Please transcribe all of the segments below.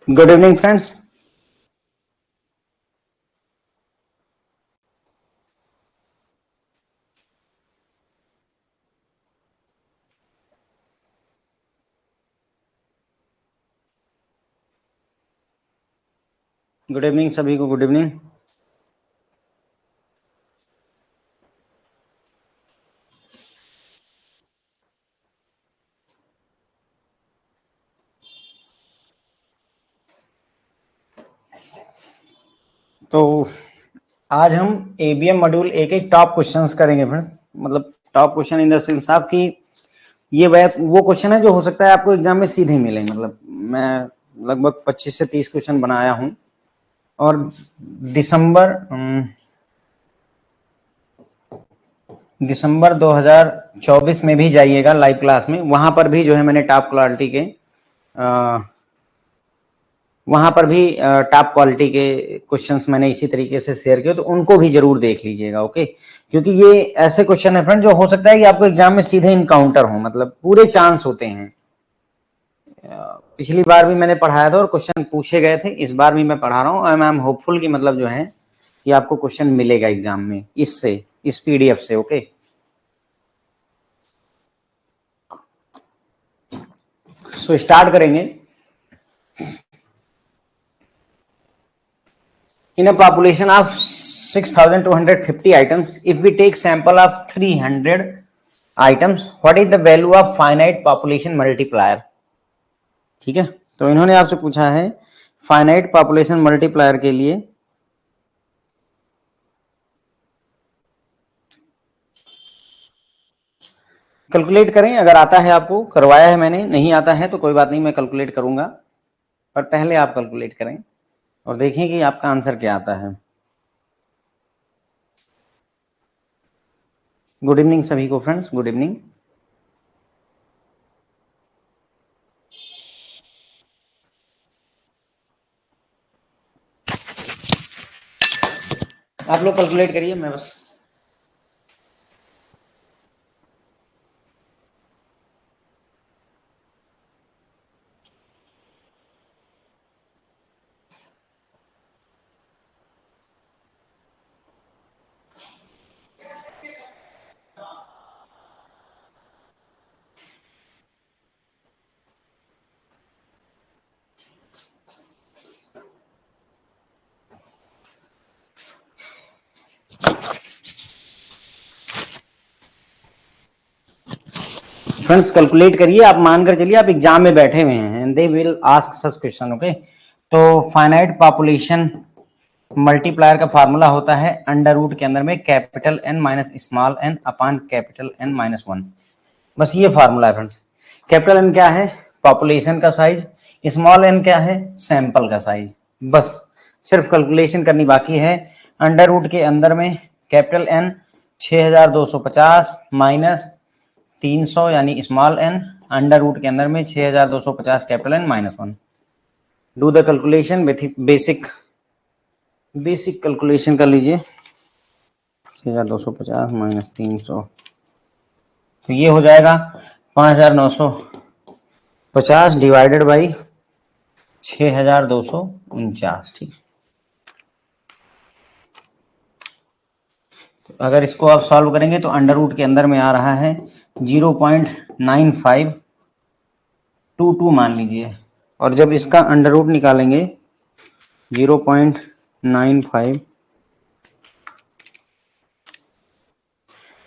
Good evening friends. Good evening सभी को, good evening. तो आज हम एबीएम मॉड्यूल एक एक टॉप क्वेश्चंस करेंगे फ्रेंड्स। मतलब top question in the sense आप कि ये वो क्वेश्चन है जो हो सकता है आपको एग्जाम में सीधे मिले। मतलब मैं लगभग 25 से 30 क्वेश्चन बनाया हूं और दिसंबर 2024 में भी जाइएगा लाइव क्लास में, वहां पर भी जो है मैंने टॉप क्वालिटी के वहां पर भी टॉप क्वालिटी के क्वेश्चंस मैंने इसी तरीके से शेयर किए, तो उनको भी जरूर देख लीजिएगा। ओके, क्योंकि ये ऐसे क्वेश्चन है फ्रेंड जो हो सकता है कि आपको एग्जाम में सीधे इनकाउंटर हो, मतलब पूरे चांस होते हैं। पिछली बार भी मैंने पढ़ाया था और क्वेश्चन पूछे गए थे, इस बार भी मैं पढ़ा रहा हूँ। आई एम होपफुल कि मतलब जो है कि आपको क्वेश्चन मिलेगा एग्जाम में इससे, इस पीडीएफ से। ओके, सो स्टार्ट करेंगे। In a population of 6,250 items, if we take sample of 300 items, what is the value of finite population multiplier? ठीक है, तो इन्होंने आपसे पूछा है फाइनाइट पॉपुलेशन मल्टीप्लायर के लिए कैलकुलेट करें। अगर आता है आपको, करवाया है मैंने, नहीं आता है तो कोई बात नहीं, मैं कैलकुलेट करूंगा, पर पहले आप कैलकुलेट करें और देखें कि आपका आंसर क्या आता है। गुड इवनिंग सभी को फ्रेंड्स, गुड इवनिंग। आप लोग कैलकुलेट करिए, मैं बस फ्रेंड्स कैलकुलेट करिए। आप मानकर चलिए आप एग्जाम में बैठे हुए हैं, they will ask such question. Okay, तो फाइनाइट पॉपुलेशन मल्टीप्लायर का फार्मूला होता है अंडर रूट के अंदर में capital N minus small n upon capital N minus one. बस ये फार्मूला है फ्रेंड्स। कैपिटल एन क्या है? पॉपुलेशन का साइज। स्मॉल एन क्या है? सैंपल का साइज। बस सिर्फ कैलकुलेशन करनी बाकी है। अंडर रूट के अंदर में कैपिटल एन 6250 माइनस 300 यानी स्मॉल एन, अंडर रूट के अंदर में 6250 capital N minus one. Do the calculation with basic calculation कर लीजिए। 6250 माइनस 300, तो ये हो जाएगा 5950 डिवाइडेड बाई 6249। ठीक, तो अगर इसको आप सॉल्व करेंगे तो अंडर रूट के अंदर में आ रहा है 0.9522 मान लीजिए, और जब इसका अंडर रूट निकालेंगे 0.95,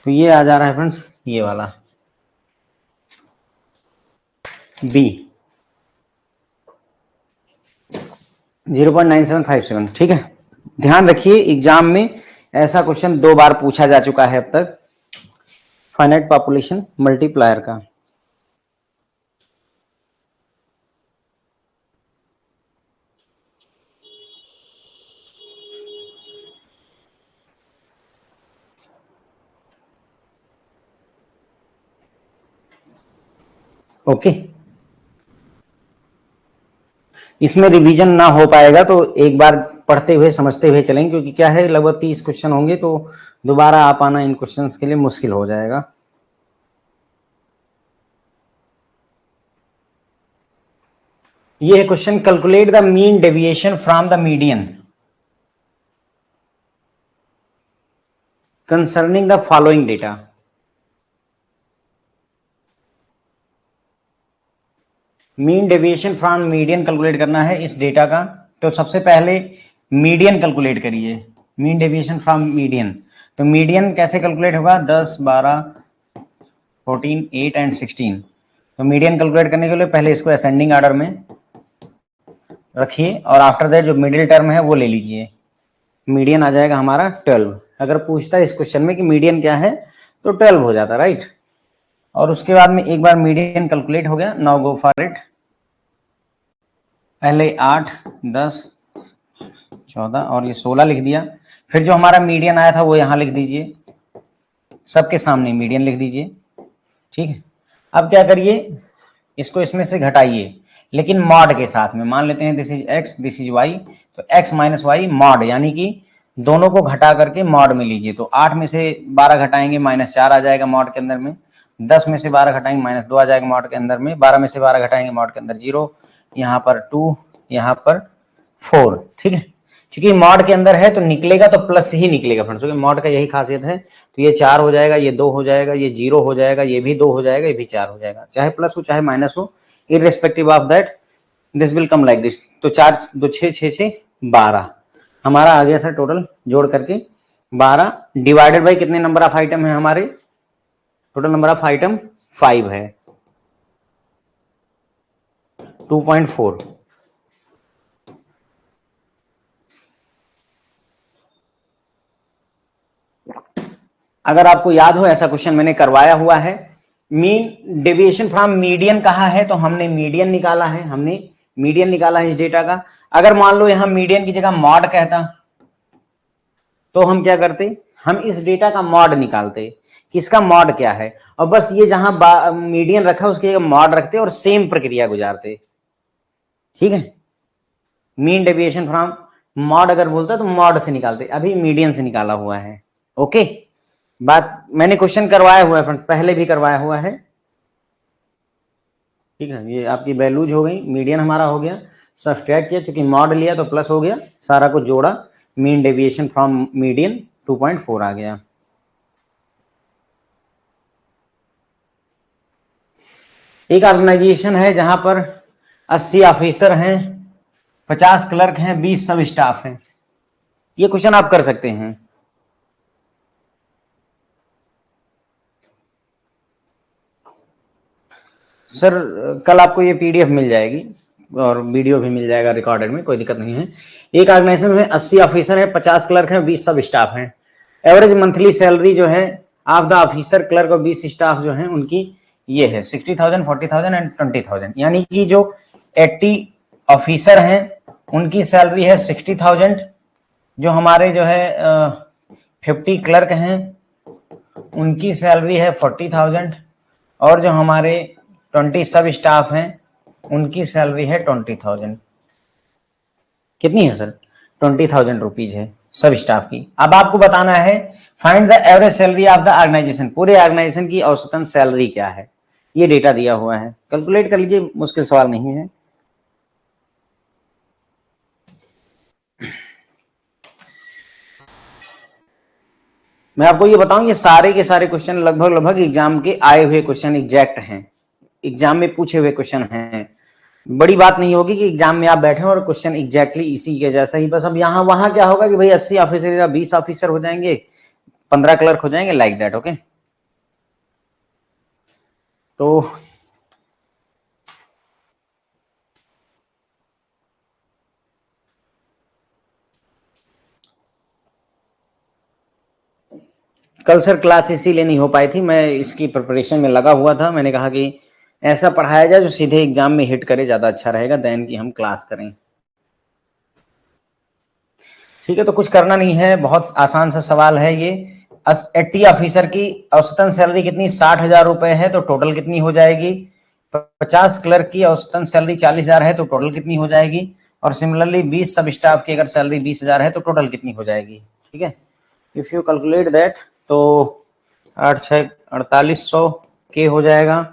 तो ये आ जा रहा है फ्रेंड्स ये वाला बी 0.9757। ठीक है, ध्यान रखिए एग्जाम में ऐसा क्वेश्चन 2 बार पूछा जा चुका है अब तक फाइनाइट पॉपुलेशन मल्टीप्लायर का। ओके, इसमें रिवीजन ना हो पाएगा तो एक बार पढ़ते हुए समझते हुए चलेंगे, क्योंकि क्या है लगभग 30 क्वेश्चन होंगे तो दोबारा आ पाना इन क्वेश्चंस के लिए मुश्किल हो जाएगा। ये है question, calculate the mean deviation from the median concerning the following data. Mean deviation from median calculate करना है इस डेटा का। तो सबसे पहले मीडियन कैलकुलेट करिए, मीन डेविएशन फ्रॉम मीडियन। तो मीडियन कैसे कैलकुलेट होगा, 10, 12, 14, 8 एंड 16। तो मीडियन कैलकुलेट करने के लिए पहले इसको असेंडिंग ऑर्डर में रखिए और आफ्टर दैट जो मिडिल टर्म है वो ले लीजिए। मीडियन आ जाएगा हमारा 12। अगर पूछता है इस क्वेश्चन में कि मीडियन क्या है तो 12 हो जाता, राइट। और उसके बाद में एक बार मीडियन कैलकुलेट हो गया, नाउ गो फॉर इट। पहले 8, 10, 14 और ये 16 लिख दिया। फिर जो हमारा मीडियन आया था वो यहां लिख दीजिए, सबके सामने मीडियन लिख दीजिए, ठीक है। अब क्या करिए, इसको इसमें से घटाइए, लेकिन मॉड के साथ में। मान लेते हैं this is x, this is y, तो एक्स माइनस वाई मॉड, यानी कि दोनों को घटा करके मॉड में लीजिए। तो 8 में से 12 घटाएंगे -4 आ जाएगा मॉड के अंदर में, 10 में से 12 घटाएंगे -2 आ जाएगा मॉड के अंदर में, 12 में से 12 घटाएंगे मॉड के अंदर 0, यहाँ पर 2, यहाँ पर 4, ठीक है। क्योंकि मॉड के अंदर है तो निकलेगा तो प्लस ही निकलेगा फ्रेंड्स, क्योंकि मॉड का यही खासियत है। तो ये 4 हो जाएगा, ये 2 हो जाएगा, ये 0 हो जाएगा, ये भी 2 हो जाएगा, ये भी 4 हो जाएगा, चाहे प्लस हो चाहे माइनस हो, irrespective of that this will come like this. तो 4 2 6 6 6 12 हमारा आ गया सर टोटल जोड़ करके 12 डिवाइडेड बाई कितने नंबर ऑफ आइटम है हमारे, टोटल नंबर ऑफ आइटम 5 है, 2.4। अगर आपको याद हो ऐसा क्वेश्चन मैंने करवाया हुआ है। मीन डेविएशन फ्रॉम मीडियन कहा है तो हमने मीडियन निकाला है, हमने मीडियन निकाला है इस डेटा का। अगर मान लो यहां मीडियन की जगह मॉड कहता तो हम क्या करते, हम इस डेटा का मॉड निकालते, किसका मॉड क्या है, और बस ये जहां मीडियन रखा उसकी जगह मॉड रखते और सेम प्रक्रिया गुजारते, ठीक है। मीन डेविएशन फ्रॉम मॉड अगर बोलता तो मॉड से निकालते, अभी मीडियन से निकाला हुआ है, ओके। बात मैंने क्वेश्चन करवाया हुआ है फ्रेंड, पहले भी करवाया हुआ है, ठीक है। ये आपकी वैल्यूज हो गई, मीडियन हमारा हो गया, सब्सट्रैक्ट किया, चूंकि मॉड लिया तो प्लस हो गया, सारा को जोड़ा, मीन डेविएशन फ्रॉम मीडियन 2.4 आ गया। एक ऑर्गेनाइजेशन है जहां पर 80 ऑफिसर हैं, 50 क्लर्क हैं, 20 सब स्टाफ हैं। ये क्वेश्चन आप कर सकते हैं। सर कल आपको ये पीडीएफ मिल जाएगी और वीडियो भी मिल जाएगा रिकॉर्डेड में, कोई दिक्कत नहीं है। एक ऑर्गेनाइजेशन में 80 ऑफिसर है, 50 क्लर्क हैं, 20 सब स्टाफ हैं। एवरेज मंथली सैलरी जो है ऑफ द ऑफिसर, क्लर्क और 20 स्टाफ जो है उनकी ये है 60,000, 40,000 एंड 20,000। यानी कि जो 80 ऑफिसर हैं उनकी सैलरी है 60,000, जो हमारे जो है 50 क्लर्क हैं उनकी सैलरी है 40,000, और जो हमारे 20 सब स्टाफ हैं उनकी सैलरी है 20,000। कितनी है सर, 20,000 रुपीज है सब स्टाफ की। अब आपको बताना है find the average salary of the organization, पूरे ऑर्गेनाइजेशन की औसतन सैलरी क्या है, ये डेटा दिया हुआ है, कैलकुलेट कर लीजिए, मुश्किल सवाल नहीं है। मैं आपको ये बताऊं, ये सारे के सारे क्वेश्चन लगभग एग्जाम के आए हुए क्वेश्चन एग्जैक्ट हैं, एग्जाम में पूछे हुए क्वेश्चन हैं। बड़ी बात नहीं होगी कि एग्जाम में आप बैठे और क्वेश्चन एग्जैक्टली इसी के जैसा ही, बस अब यहाँ वहां क्या होगा कि भाई 80 ऑफिसर या 20 ऑफिसर हो जाएंगे, 15 क्लर्क हो जाएंगे, लाइक दैट, ओके। तो कल सर क्लास इसीलिए नहीं हो पाई थी, मैं इसकी प्रिपरेशन में लगा हुआ था। मैंने कहा कि ऐसा पढ़ाया जाए जो सीधे एग्जाम में हिट करे, ज्यादा अच्छा रहेगा देन कि हम क्लास करें, ठीक है। तो कुछ करना नहीं है, बहुत आसान सा सवाल है ये। 80 ऑफिसर की औसतन सैलरी कितनी, 60,000 रुपए है, तो टोटल कितनी हो जाएगी। 50 क्लर्क की औसतन सैलरी 40,000 है तो टोटल कितनी हो जाएगी, और सिमिलरली 20 सब स्टाफ की अगर सैलरी 20,000 है तो टोटल कितनी हो जाएगी, ठीक है। इफ यू कैलकुलेट दैट तो 8 6 4800 के हो जाएगा,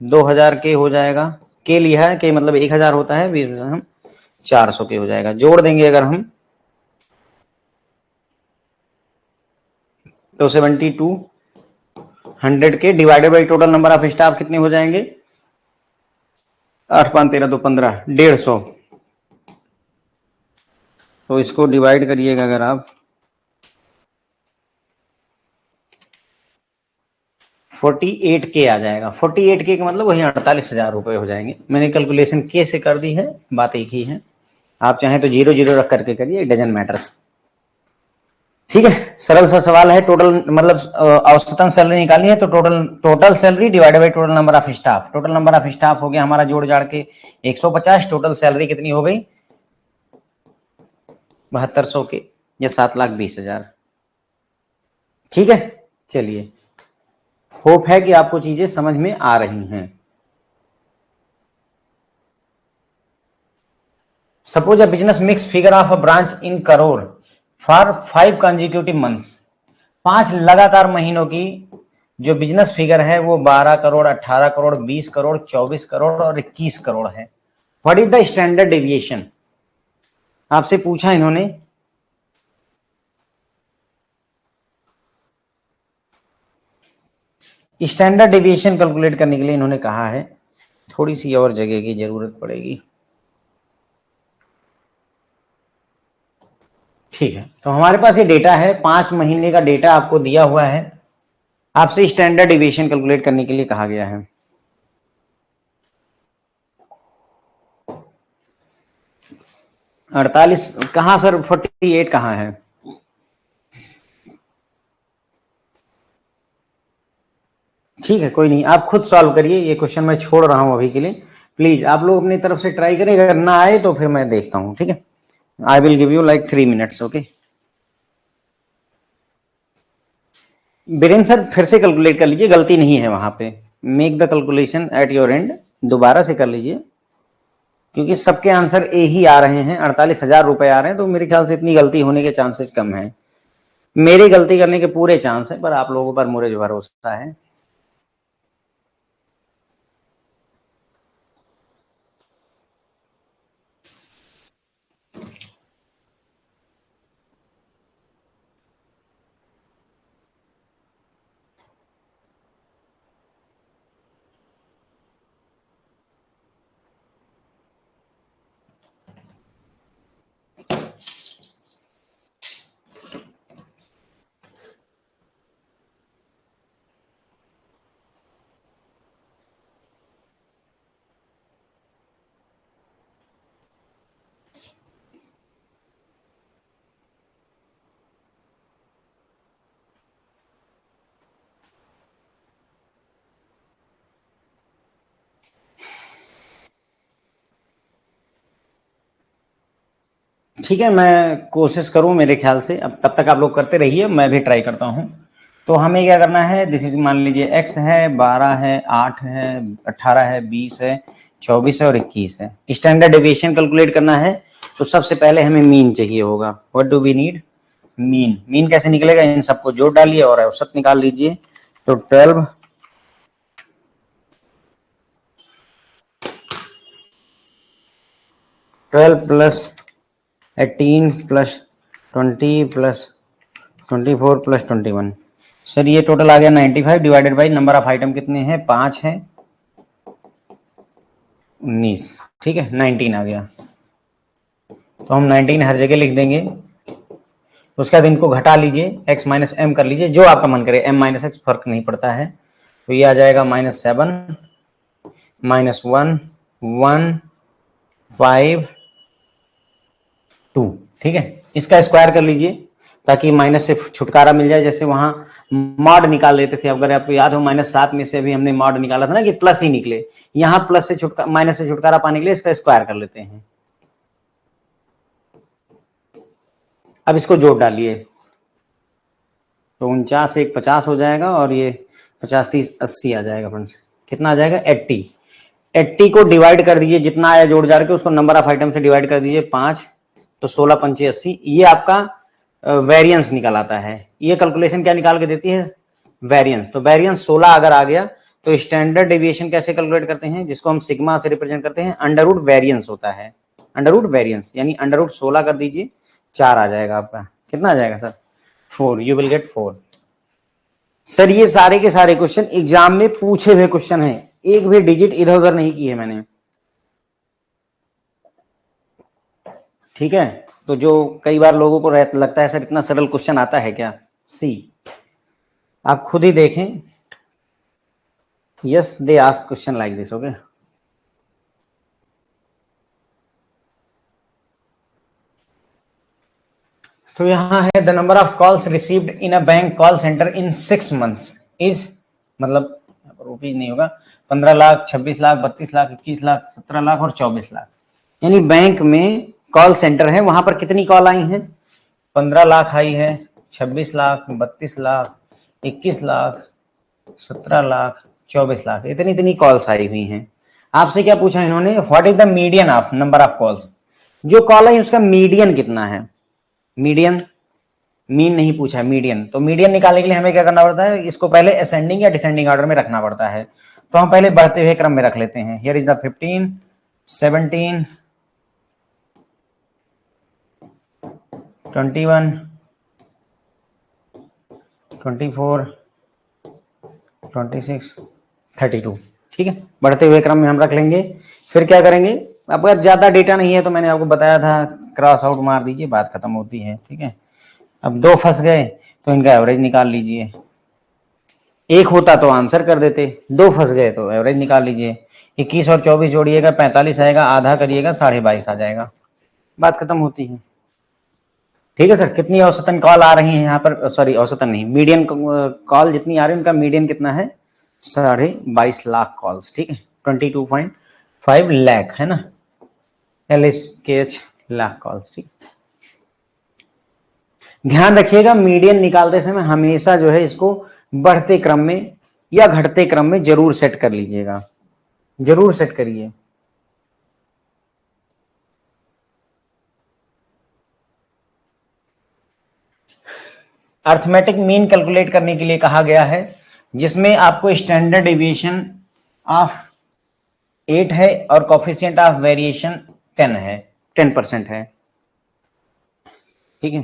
2000 के हो जाएगा, के लिया है कि मतलब 1000 होता है, 20 हम 400 के हो जाएगा। जोड़ देंगे अगर हम तो 72 100 के divided by total number of staff कितने हो जाएंगे? 8 5 13 2 15 150। तो इसको डिवाइड करिएगा अगर आप 48K आ जाएगा। 48K का मतलब वही 48,000 रुपए हो जाएंगे। मैंने कैलकुलेशन के से कर दी है, बात एक ही है। आप चाहें तो 0 0 रख करके करिए, इट डजंट मैटर्स। ठीक है, सरल सा सवाल है। टोटल मतलब औसतन सैलरी निकालनी है तो total salary divided by total number of staff. Total number of staff हो गया हमारा जोड़ जाड़ के 150। टोटल सैलरी कितनी हो गई? 7200 के या 7,20,000। ठीक है, चलिए, होप है कि आपको चीजें समझ में आ रही हैं। Suppose a business mix figure of a branch in crore for 5 consecutive months. 5 लगातार महीनों की जो बिजनेस फिगर है वो 12 करोड़, 18 करोड़, 20 करोड़, 24 करोड़ और 21 करोड़ है। What is the standard deviation? आपसे पूछा इन्होंने। स्टैंडर्ड डेविएशन कैलकुलेट करने के लिए इन्होंने कहा है थोड़ी सी और जगह की जरूरत पड़ेगी। ठीक है, तो हमारे पास ये डेटा है, 5 महीने का डेटा आपको दिया हुआ है। आपसे स्टैंडर्ड डेविएशन कैलकुलेट करने के लिए कहा गया है। अड़तालीस कहाँ सर? 48 कहाँ है? ठीक है, कोई नहीं, आप खुद सॉल्व करिए। ये क्वेश्चन मैं छोड़ रहा हूं अभी के लिए। प्लीज आप लोग अपनी तरफ से ट्राई करें, अगर ना आए तो फिर मैं देखता हूं। ठीक है, I will give you like 3 minutes. Okay, Biren sir फिर से कैलकुलेट कर लीजिए, गलती नहीं है वहां पे। Make the calculation at your and, दोबारा से कर लीजिए, क्योंकि सबके आंसर ए ही आ रहे हैं। 48,000 रुपए आ रहे हैं, तो मेरे ख्याल से इतनी गलती होने के चांसेस कम है। मेरे गलती करने के पूरे चांस है, पर आप लोगों पर मुझे भरोसा है। ठीक है, मैं कोशिश करूं मेरे ख्याल से। अब तब तक आप लोग करते रहिए, मैं भी ट्राई करता हूं। तो हमें क्या करना है, दिस इज, मान लीजिए x है, 12 है, 8 है, 18 है, 20 है, 24 है और 21 है। स्टैंडर्ड डेविएशन कैलकुलेट करना है तो सबसे पहले हमें मीन चाहिए होगा। What do we need? Mean. Mean कैसे निकलेगा? इन सबको जोड़ डालिए और औसत निकाल लीजिए। तो 12 plus 18 plus 20 plus 24 plus 21। Sir ये टोटल आ गया 95 divided by number of item कितने हैं? 5 है, 19। ठीक है, 19 आ गया। तो हम 19 हर जगह लिख देंगे। उसके बाद इनको घटा लीजिए, x माइनस एम कर लीजिए, जो आपका मन करे, m माइनस एक्स फर्क नहीं पड़ता है। तो ये आ जाएगा -7 -1 1 5 2। ठीक है, इसका स्क्वायर कर लीजिए ताकि माइनस से छुटकारा मिल जाए। जैसे वहां मॉड निकाल लेते थे, अगर आपको याद हो, -7 में से भी हमने मॉड निकाला था ना कि प्लस ही निकले। यहां प्लस से माइनस से छुटकारा पाने के लिए इसका स्क्वायर कर लेते हैं। अब इसको जोड़ डालिए, तो 49 1 50 हो जाएगा और ये 50 30 80 आ जाएगा। फ्रेंड्स कितना आ जाएगा? 80। 80 को डिवाइड कर दीजिए, जितना आया जोड़ जाड़ के उसको नंबर ऑफ आइटम से डिवाइड कर दीजिए 5, तो 16 पंचे 80। ये आपका वेरिएंस निकल आता है। ये कैलकुलेशन क्या निकाल के देती है? वेरिएंस। तो वेरिएंस 16 अगर आ गया तो स्टैंडर्ड डेविएशन कैसे कैलकुलेट करते हैं, जिसको हम सिग्मा से रिप्रेजेंट करते हैं, अंडर रूट वेरियंस होता है, अंडर रूट वेरियंस यानी अंडर रूट 16 कर दीजिए, 4 आ जाएगा आपका, कितना आ जाएगा sir 4, you will gate 4। Sir ये सारे के सारे क्वेश्चन एग्जाम में पूछे हुए क्वेश्चन हैं, एक भी डिजिट इधर उधर नहीं की है मैंने, ठीक है। तो जो कई बार लोगों को लगता है सर इतना सरल क्वेश्चन आता है क्या, सी आप खुद ही देखें, yes they ask question like this, okay. तो यहां है the number of calls received in a bank call centre in 6 months is, मतलब रुपीज नहीं होगा, 15 लाख, 26 लाख, 32 लाख, 21 लाख, 17 लाख और 24 लाख। यानी बैंक में कॉल सेंटर है, वहां पर कितनी कॉल आई हैं, 15 लाख आई है, 26 लाख, 32 लाख, 21 लाख, 17 लाख, 24 लाख, इतनी इतनी कॉल्स आई हुई हैं। आपसे क्या पूछा इन्होंने, what is the median of number of calls, जो कॉल है उसका मीडियन कितना है, मीडियन, मीन नहीं पूछा, मीडियन। तो मीडियन निकालने के लिए हमें क्या करना पड़ता है, इसको पहले असेंडिंग या डिसेंडिंग ऑर्डर में रखना पड़ता है। तो हम पहले बढ़ते हुए क्रम में रख लेते हैं, हियर इज द 15, 17, 21, 24, 26, 32, ठीक है। बढ़ते हुए क्रम में हम रख लेंगे। फिर क्या करेंगे, अब अगर ज्यादा डेटा नहीं है तो मैंने आपको बताया था क्रॉस आउट मार दीजिए, बात खत्म होती है, ठीक है। अब 2 फंस गए तो इनका एवरेज निकाल लीजिए, 1 होता तो आंसर कर देते, 2 फंस गए तो एवरेज निकाल लीजिए, 21 और 24 जोड़िएगा 45 आएगा, आधा करिएगा 22.5 आ जाएगा, बात खत्म होती है, ठीक है सर। कितनी औसतन कॉल आ रही है यहाँ पर, सॉरी औसतन नहीं, मीडियन कॉल जितनी आ रही है उनका मीडियन कितना है, 22.5 लाख कॉल्स, ठीक है, 22.5 लाख है ना, LSKH लाख कॉल्स, ठीक। ध्यान रखिएगा मीडियन निकालते समय हमेशा जो है इसको बढ़ते क्रम में या घटते क्रम में जरूर सेट कर लीजिएगा, जरूर सेट करिए। अर्थमेटिक मीन कैलकुलेट करने के लिए कहा गया है, जिसमें आपको स्टैंडर्ड डेविएशन ऑफ 8 है और कोफिशिएंट ऑफ वेरिएशन 10 है, 10% है, ठीक है।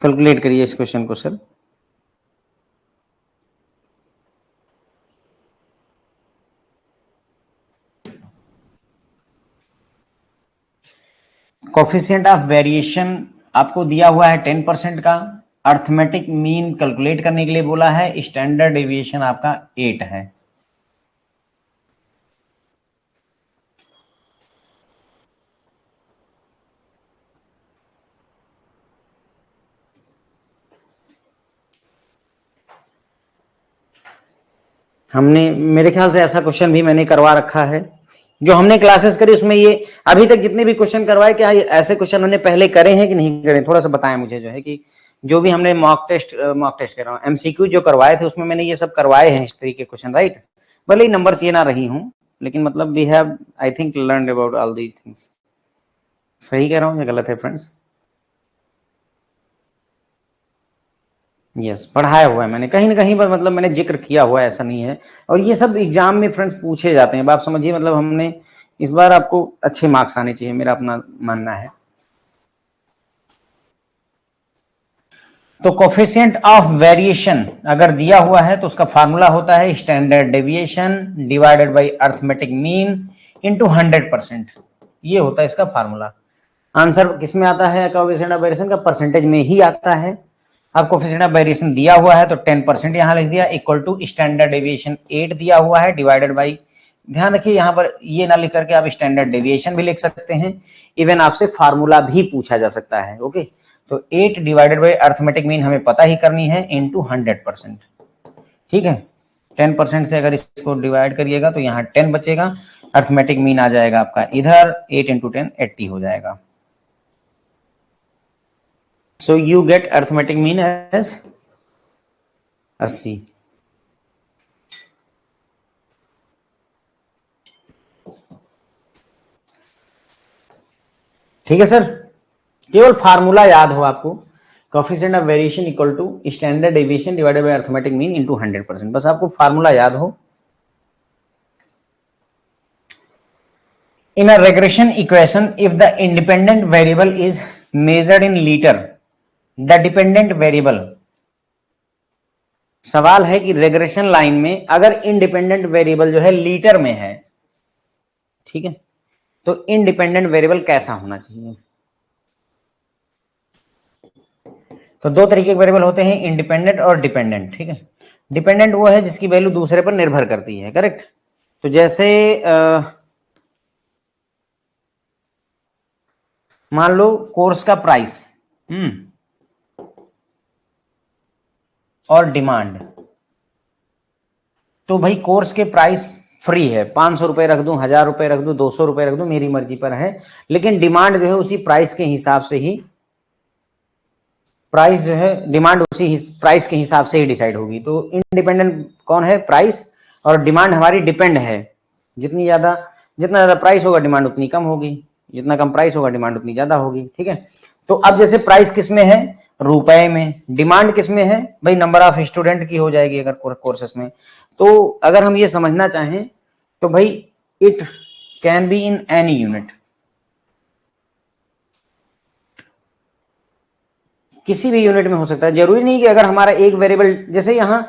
कैलकुलेट करिए इस क्वेश्चन को सर। कोफिशिएंट ऑफ वेरिएशन आपको दिया हुआ है 10% का, अर्थमेटिक मीन कैलकुलेट करने के लिए बोला है, स्टैंडर्ड डेविएशन आपका 8 है। हमने मेरे ख्याल से ऐसा क्वेश्चन भी मैंने करवा रखा है, जो हमने क्लासेस करी उसमें ये अभी तक जितने भी क्वेश्चन करवाए, क्या ऐसे क्वेश्चन हमने पहले करे हैं कि नहीं करे, थोड़ा सा बताएं मुझे, जो है कि जो भी हमने मॉक टेस्ट कह रहा हूँ, MCQ जो करवाए थे उसमें मैंने ये सब करवाए हैं हिस्ट्री के क्वेश्चन, राइट। भले ही नंबर्स ये ना रही हूँ, लेकिन मतलब we have I think learn about all these things. सही कह रहा हूँ या गलत है फ्रेंड्स? यस, पढ़ाया हुआ है मैंने कहीं ना कहीं, पर मतलब मैंने जिक्र किया हुआ है, ऐसा नहीं है। और ये सब एग्जाम में फ्रेंड्स पूछे जाते हैं, आप समझिए, मतलब हमने इस बार आपको अच्छे मार्क्स आने चाहिए, मेरा अपना मानना है। तो कोफिशिएंट ऑफ वेरिएशन अगर दिया हुआ है तो उसका फार्मूला होता है standard deviation divided by arithmetic mean into 100%, ये होता है इसका फार्मूला। आंसर किसमें आता है, कोफिशिएंट ऑफ वेरिएशन का परसेंटेज में ही आता है। अब कोफिशिएंट ऑफ वेरिएशन दिया हुआ है तो 10% यहां लिख दिया, इक्वल टू स्टैंडर्ड डेविएशन 8 दिया हुआ है, डिवाइडेड बाई, ध्यान रखिए यहां पर ये ना लिख करके आप स्टैंडर्ड डेविएशन भी लिख सकते हैं, इवन आपसे फार्मूला भी पूछा जा सकता है, ओके। तो 8 डिवाइडेड बाई अर्थमेटिक मीन हमें पता ही करनी है, इनटू 100%, ठीक है। 10% से अगर इसको डिवाइड करिएगा तो यहाँ 10 बचेगा, अर्थमेटिक मीन आ जाएगा आपका इधर, 8 इंटू 10 80 हो जाएगा। So you get arithmetic mean as 80। ठीक है सर, केवल फार्मूला याद हो आपको, coefficient of variation equal to standard deviation divided by arithmetic mean into 100%, बस आपको फार्मूला याद हो, In a regression equation, if the independent variable is measured in liter, the dependent variable, सवाल है कि रेग्रेशन लाइन में अगर इंडिपेंडेंट वेरिएबल जो है लीटर में है, ठीक है, तो इंडिपेंडेंट वेरिएबल कैसा होना चाहिए? तो दो तरीके के वेरिएबल होते हैं, इंडिपेंडेंट और डिपेंडेंट, ठीक है। डिपेंडेंट वो है जिसकी वैल्यू दूसरे पर निर्भर करती है, करेक्ट। तो जैसे मान लो कोर्स का प्राइस और डिमांड, तो भाई कोर्स के प्राइस फ्री है, 500 रुपए रख दूं, 1000 रुपए रख दूं, 200 रुपए रख दूं, मेरी मर्जी पर है, लेकिन डिमांड जो है उसी प्राइस के हिसाब से ही, प्राइस जो है डिमांड उसी प्राइस के हिसाब से ही डिसाइड होगी। तो इंडिपेंडेंट कौन है? प्राइस। और डिमांड हमारी डिपेंड है, जितनी ज्यादा, जितना ज्यादा प्राइस होगा डिमांड उतनी कम होगी, जितना कम प्राइस होगा डिमांड उतनी ज्यादा होगी, ठीक है। तो अब जैसे प्राइस किस में है? रुपए में। डिमांड किस में है? भाई नंबर ऑफ स्टूडेंट की हो जाएगी अगर कोर्सेस में। तो अगर हम ये समझना चाहें तो भाई it can be in any unit, किसी भी यूनिट में हो सकता है। जरूरी नहीं कि अगर हमारा एक वेरिएबल, जैसे यहाँ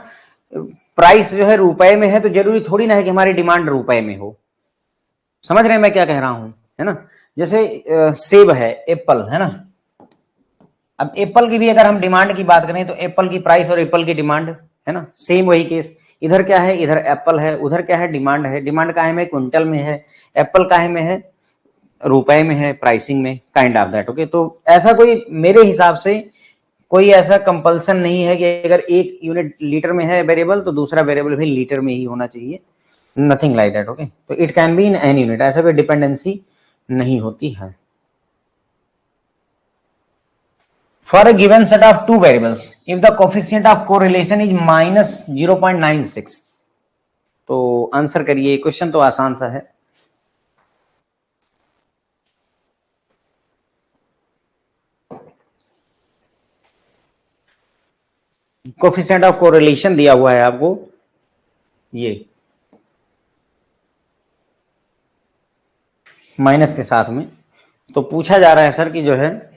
प्राइस जो है रुपए में है, तो जरूरी थोड़ी ना है कि हमारी डिमांड रुपए में हो। समझ रहे हैं मैं क्या कह रहा हूं, है ना। जैसे सेब है, एप्पल है ना। अब एप्पल की भी अगर हम डिमांड की बात करें तो एप्पल की प्राइस और एप्पल की डिमांड, है ना, सेम वही केस। इधर क्या है? इधर एप्पल है, उधर क्या है? डिमांड है। डिमांड काहे में? क्विंटल में है। एप्पल काहे में है? रुपए में है, प्राइसिंग में, काइंड ऑफ दैट। ओके, तो ऐसा कोई मेरे हिसाब से कोई ऐसा कंपल्सन नहीं है कि अगर एक यूनिट लीटर में है वेरिएबल तो दूसरा वेरिएबल भी लीटर में ही होना चाहिए। Nothing like that. ओके, तो it can be in any unit, ऐसा कोई डिपेंडेंसी नहीं होती है। For a given set of two variables, if the coefficient of correlation is minus 0.96, तो आंसर करिए। क्वेश्चन तो आसान सा है। कोफिशिएंट ऑफ कोरिलेशन दिया हुआ है आपको, ये माइनस के साथ में। तो पूछा जा रहा है सर कि जो है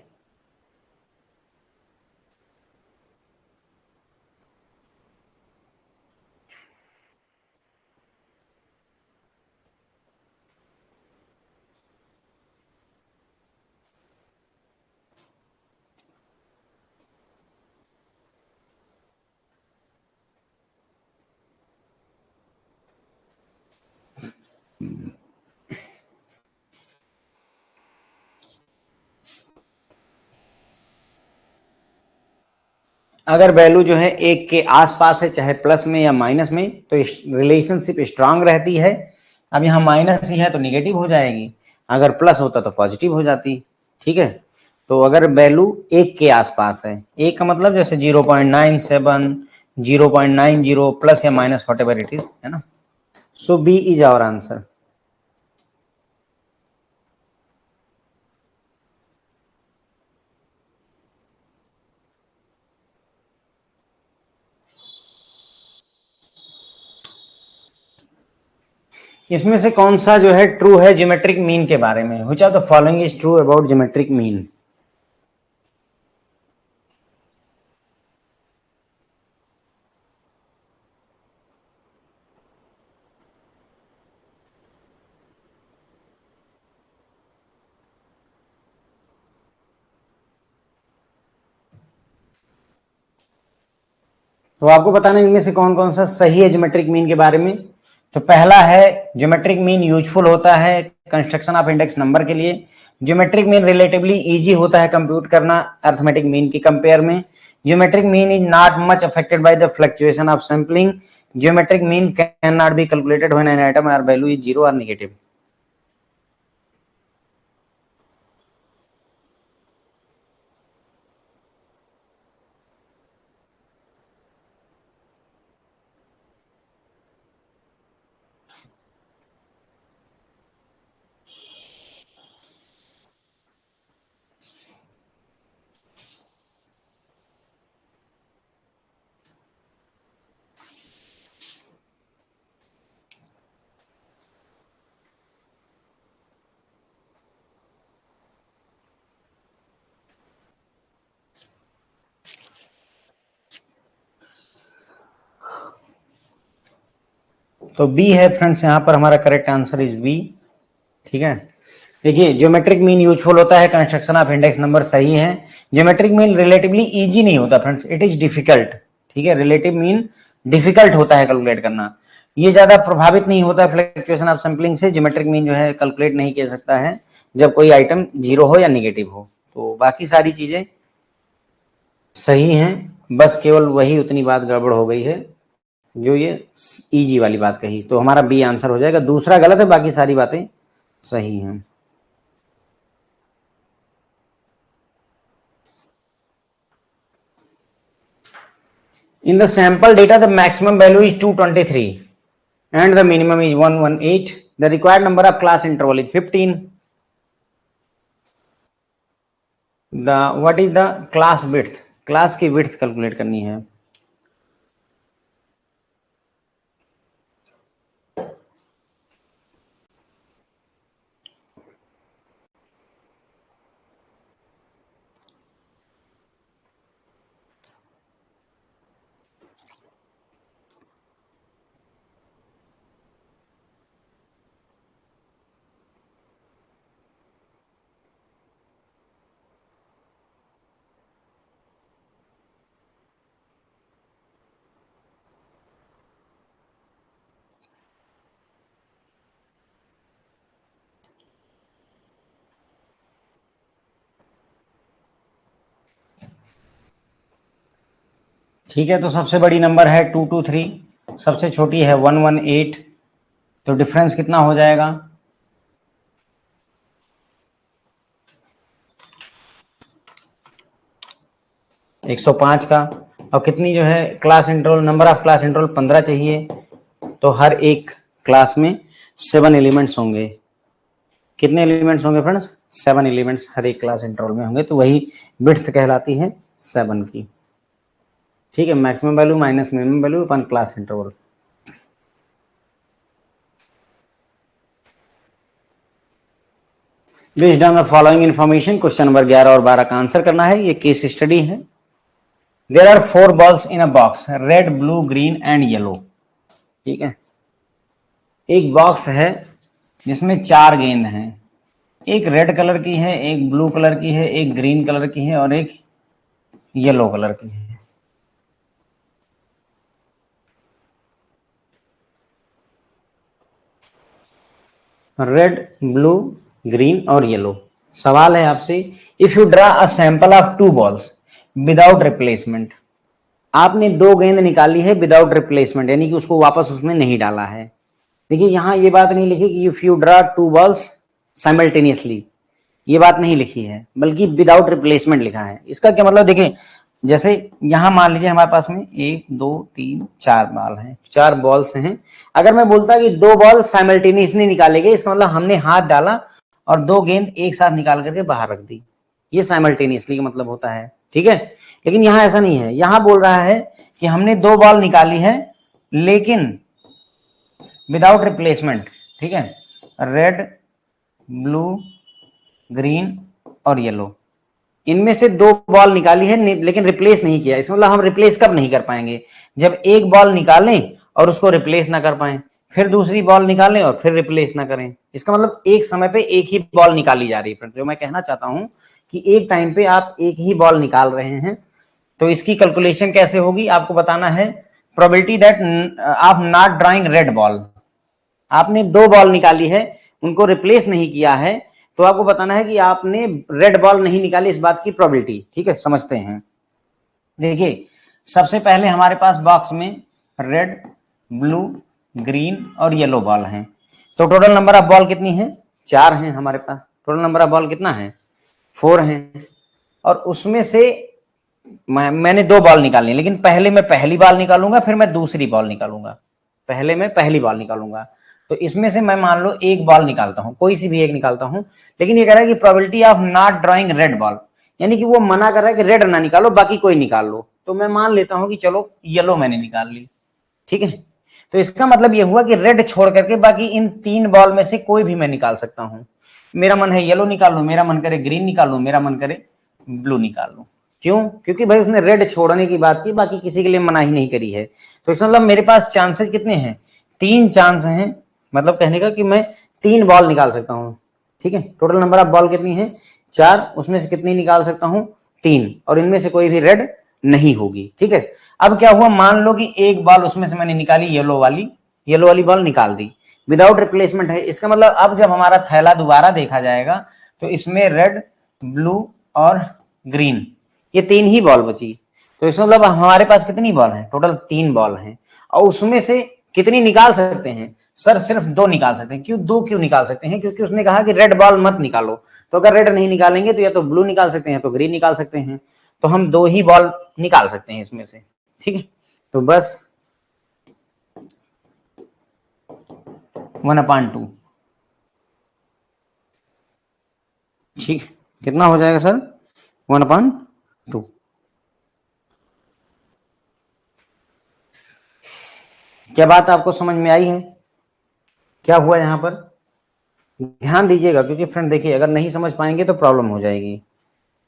अगर वैल्यू जो है एक के आसपास है, चाहे प्लस में या माइनस में, तो रिलेशनशिप स्ट्रांग रहती है। अब यहाँ माइनस ही है तो निगेटिव हो जाएगी, अगर प्लस होता तो पॉजिटिव हो जाती, ठीक है। तो अगर वैल्यू एक के आसपास है, एक का मतलब जैसे 0.97, 0.90 प्लस या minus what ever it is, है ना। सो बी इज आवर आंसर। इसमें से कौन सा जो है ट्रू है ज्योमेट्रिक मीन के बारे में? Which of the following is true about geometric mean? तो आपको बताना इनमें से कौन कौन सा सही है ज्योमेट्रिक मीन के बारे में। तो पहला है ज्योमेट्रिक मीन यूजफुल होता है कंस्ट्रक्शन ऑफ इंडेक्स नंबर के लिए। ज्योमेट्रिक मीन रिलेटिवली इजी होता है कंप्यूट करना अर्थमेटिक मीन की कंपेयर में। Geometric mean is not much affected by the fluctuation of sampling. Geometric mean can not be calculated when any item or value is zero और negative. तो बी है friends, यहाँ पर हमारा करेक्ट आंसर इज बी। ठीक है, देखिए ज्योमेट्रिक मीन यूजफुल होता है, कंस्ट्रक्शन ऑफ इंडेक्स नंबर सही है। ज्योमेट्रिक मीन रिलेटिवली इजी नहीं होता फ्रेंड्स, इट इज डिफिकल्ट। ठीक है, रिलेटिव मीन डिफिकल्ट होता है कैलकुलेट करना, ये ज्यादा प्रभावित नहीं होता फ्लक्चुएशन ऑफ सैंपलिंग से। ज्योमेट्रिक मीन जो है कैलकुलेट नहीं किया सकता है जब कोई आइटम जीरो हो या निगेटिव हो। तो बाकी सारी चीजें सही हैं, बस केवल वही उतनी बात गड़बड़ हो गई है जो ये इजी वाली बात कही, तो हमारा बी आंसर हो जाएगा। दूसरा गलत है, बाकी सारी बातें सही हैं। In the sample data, the maximum value is 223 and the minimum is 118. The required number of class interval is 15. What is the class width? Class की width calculate करनी है। ठीक है, तो सबसे बड़ी नंबर है 223, सबसे छोटी है 118, तो डिफरेंस कितना हो जाएगा? 105 का। और कितनी जो है class interval, number of class interval 15 चाहिए, तो हर एक क्लास में 7 एलिमेंट्स होंगे। कितने एलिमेंट्स होंगे फ्रेंड्स? 7 एलिमेंट्स हर एक क्लास इंटरवल में होंगे, तो वही विड्थ कहलाती है 7 की। ठीक है, maximum value minus minimum value upon class interval. Based on the following information, question number 11 और 12 का आंसर करना है। ये केस स्टडी है। There are 4 balls in a box, red, blue, green and yellow. ठीक है, एक बॉक्स है जिसमें 4 गेंद हैं, एक रेड कलर की है, एक ब्लू कलर की है, एक ग्रीन कलर की है और एक येलो कलर की है। रेड, ब्लू, ग्रीन और येलो। सवाल है आपसे, if you draw a sample of 2 balls without replacement, आपने 2 गेंद निकाली है विदाउट रिप्लेसमेंट, यानी कि उसको वापस उसमें नहीं डाला है। देखिए यहां ये बात नहीं लिखी कि if you draw 2 balls simultaneously, ये बात नहीं लिखी है, बल्कि विदाउट रिप्लेसमेंट लिखा है। इसका क्या मतलब, देखिए जैसे यहां मान लीजिए हमारे पास में 1 2 3 4 बॉल हैं, 4 बॉल्स हैं। अगर मैं बोलता कि 2 बॉल साइमल्टेनियसली निकाले गए, इसका मतलब हमने हाथ डाला और 2 गेंद एक साथ निकाल करके बाहर रख दी, ये साइमल्टेनियसली का मतलब होता है। ठीक है, लेकिन यहां ऐसा नहीं है। यहां बोल रहा है कि हमने 2 बॉल निकाली है लेकिन विदाउट रिप्लेसमेंट। ठीक है, रेड, ब्लू, ग्रीन और येलो, इनमें से 2 बॉल निकाली है लेकिन रिप्लेस नहीं किया। इसका मतलब हम रिप्लेस कब नहीं कर पाएंगे? जब एक बॉल निकालें और उसको रिप्लेस ना कर पाए, फिर दूसरी बॉल निकालें और फिर रिप्लेस ना करें। इसका मतलब एक समय पे एक ही बॉल निकाली जा रही है। जो मैं कहना चाहता हूं कि एक टाइम पे आप एक ही बॉल निकाल रहे हैं, तो इसकी कैलकुलेशन कैसे होगी आपको बताना है। प्रोबेबिलिटी दैट आप नॉट ड्राइंग रेड बॉल, आपने 2 बॉल निकाली है, उनको रिप्लेस नहीं किया है, तो आपको बताना है कि आपने रेड बॉल नहीं निकाली, इस बात की प्रोबेबिलिटी। ठीक है, समझते हैं। देखिए सबसे पहले हमारे पास बॉक्स में रेड, ब्लू, ग्रीन और येलो बॉल हैं, तो टोटल नंबर ऑफ बॉल कितनी है? 4 हैं हमारे पास। टोटल नंबर ऑफ बॉल कितना है? 4 हैं। और उसमें से मैंने 2 बॉल निकालनी है, लेकिन पहले मैं पहली बॉल निकालूंगा, फिर मैं दूसरी बॉल निकालूंगा। पहले मैं पहली बॉल निकालूंगा, तो इसमें से मैं मान लो एक बॉल निकालता हूं, कोई सी भी एक निकालता हूं। लेकिन ये कह रहा है कि probability of not drawing red ball, यानी कि वो मना कर रहा है कि रेड ना निकालो, बाकी कोई निकाल लो। तो मैं मान लेता हूं कि चलो येलो मैंने निकाल ली। ठीक है, तो इसका मतलब ये हुआ कि रेड छोड़ करके बाकी इन 3 बॉल में से कोई भी मैं निकाल सकता हूं। मेरा मन है येलो निकाल लूं, मेरा मन करे ग्रीन निकाल लूं, मेरा मन करे ब्लू निकाल लूं। क्यों? क्योंकि भाई उसने रेड छोड़ने की बात की, बाकी किसी के लिए मना ही नहीं करी है। तो इसका मतलब मेरे पास चांसेस कितने हैं? 3 चांस हैं, मतलब कहने का कि मैं 3 बॉल निकाल सकता हूं। ठीक है, टोटल नंबर ऑफ बॉल कितनी है 4, उसमें से कितनी निकाल सकता हूं 3, और इनमें से कोई भी रेड नहीं होगी। ठीक है, अब क्या हुआ, मान लो कि एक बॉल उसमें से मैंने निकाली, येलो वाली बॉल निकाल दी, विदाउट रिप्लेसमेंट है। इसका मतलब अब जब हमारा थैला दोबारा देखा जाएगा तो इसमें रेड, ब्लू और ग्रीन, ये 3 ही बॉल बची। तो इसका मतलब हमारे पास कितनी बॉल है, टोटल 3 बॉल हैं, और उसमें से कितनी निकाल सकते हैं सर, सिर्फ 2 निकाल सकते हैं। क्यों 2 क्यों निकाल सकते हैं, क्योंकि उसने कहा कि रेड बॉल मत निकालो, तो अगर रेड नहीं निकालेंगे तो या तो ब्लू निकाल सकते हैं तो ग्रीन निकाल सकते हैं, तो हम 2 ही बॉल निकाल सकते हैं इसमें से। ठीक है, तो बस 1/2। ठीक, कितना हो जाएगा सर 1/2। क्या बात आपको समझ में आई है, क्या हुआ यहां पर, ध्यान दीजिएगा, क्योंकि फ्रेंड देखिए अगर नहीं समझ पाएंगे तो प्रॉब्लम हो जाएगी।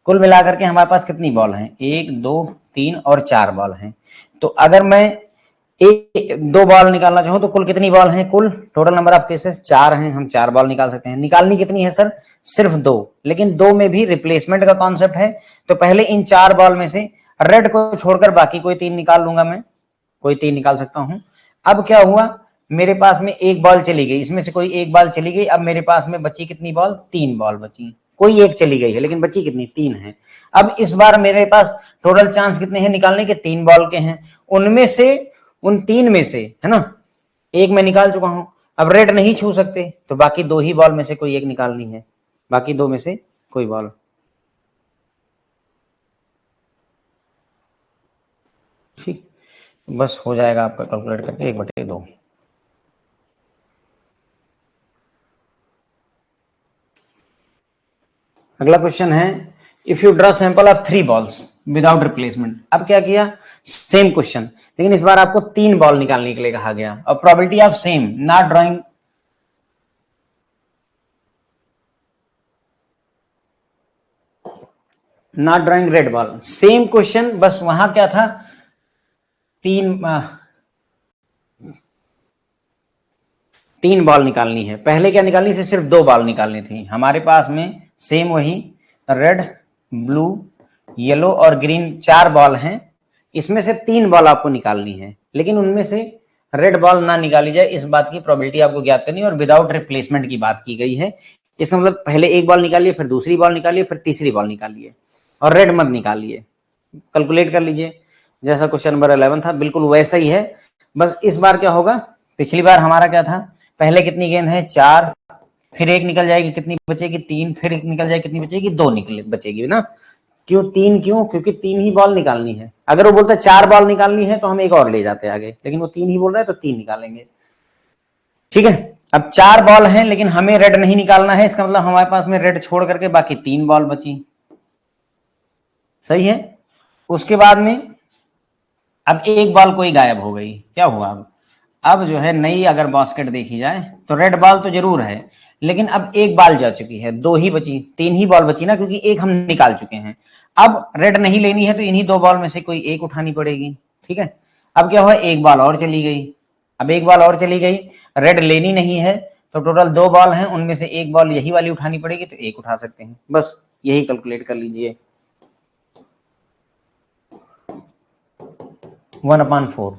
कुल मिलाकर के हमारे पास कितनी बॉल हैं, 1 2 3 और 4 बॉल हैं। तो अगर मैं एक 2 बॉल निकालना चाहूं तो कुल कितनी बॉल हैं, कुल टोटल नंबर ऑफ केसेस 4 हैं, हम 4 बॉल निकाल सकते हैं। निकालनी कितनी है सर, सिर्फ 2, लेकिन 2 में भी रिप्लेसमेंट का कॉन्सेप्ट है। तो पहले इन 4 बॉल में से रेड को छोड़कर बाकी कोई 3 निकाल लूंगा, मैं कोई 3 निकाल सकता हूं। अब क्या हुआ, मेरे पास में एक बॉल चली गई, इसमें से कोई एक बॉल चली गई, अब मेरे पास में बची कितनी बॉल, 3 बॉल बची, कोई एक चली गई है लेकिन बची कितनी, 3 है। अब इस बार मेरे पास टोटल चांस कितने हैं निकालने के, 3 बॉल के हैं, उनमें से उन 3 में से है ना एक मैं निकाल चुका हूं। अब रेड नहीं छू सकते तो बाकी 2 ही बॉल में से कोई एक निकालनी है, बाकी 2 में से कोई बॉल। ठीक, बस हो जाएगा आपका कैलकुलेट करके 1/2। अगला क्वेश्चन है, if you draw sample of 3 balls without replacement. अब क्या किया, सेम क्वेश्चन, लेकिन इस बार आपको 3 बॉल निकालने के लिए कहा गया, और probability of same, not drawing red ball, same question, बस वहां क्या था, 3 बॉल निकालनी है, पहले क्या निकालनी थी, सिर्फ 2 बॉल निकालनी थी। हमारे पास में सेम वही रेड, ब्लू, येलो और ग्रीन 4 बॉल हैं, इसमें से 3 बॉल आपको निकालनी है, लेकिन उनमें से रेड बॉल ना निकाली जाए, इस बात की प्रोबेबिलिटी आपको ज्ञात करनी है, और विदाउट रिप्लेसमेंट की बात की गई है। इसका मतलब पहले एक बॉल निकालिए, फिर दूसरी बॉल निकालिए, फिर तीसरी बॉल निकालिए, और रेड मत निकालिए। कैलकुलेट कर लीजिए, जैसा क्वेश्चन नंबर 11 था बिल्कुल वैसा ही है। बस इस बार क्या होगा, पिछली बार हमारा क्या था, पहले कितनी गेंद है 4, फिर एक निकल जाएगी, कितनी बचेगी 3, फिर एक निकल जाएगी, कितनी बचेगी 2 निकल बचेगी ना। क्यों 3, क्यों, क्योंकि 3 ही बॉल निकालनी है। अगर वो बोलता 4 बॉल निकालनी है तो हम एक और ले जाते आगे, लेकिन वो 3 ही बोल रहा है तो 3 निकालेंगे। ठीक है, अब 4 बॉल हैं लेकिन हमें रेड नहीं निकालना है, इसका मतलब हमारे पास में रेड छोड़ करके बाकी 3 बॉल बची, सही है। उसके बाद में अब एक बॉल कोई गायब हो गई, क्या हुआ, अब जो है नई अगर बास्केट देखी जाए तो रेड बॉल तो जरूर है, लेकिन अब एक बॉल जा चुकी है, 2 ही बची, 3 ही बॉल बची ना, क्योंकि एक हम निकाल चुके हैं। अब रेड नहीं लेनी है तो इन्हीं 2 बॉल में से कोई एक उठानी पड़ेगी। ठीक है, अब क्या हुआ, एक बॉल और चली गई, अब एक बॉल और चली गई, रेड लेनी नहीं है, तो टोटल 2 बॉल हैं, उनमें से एक बॉल यही वाली उठानी पड़ेगी, तो एक उठा सकते हैं, बस यही कैलकुलेट कर लीजिए, 1/4।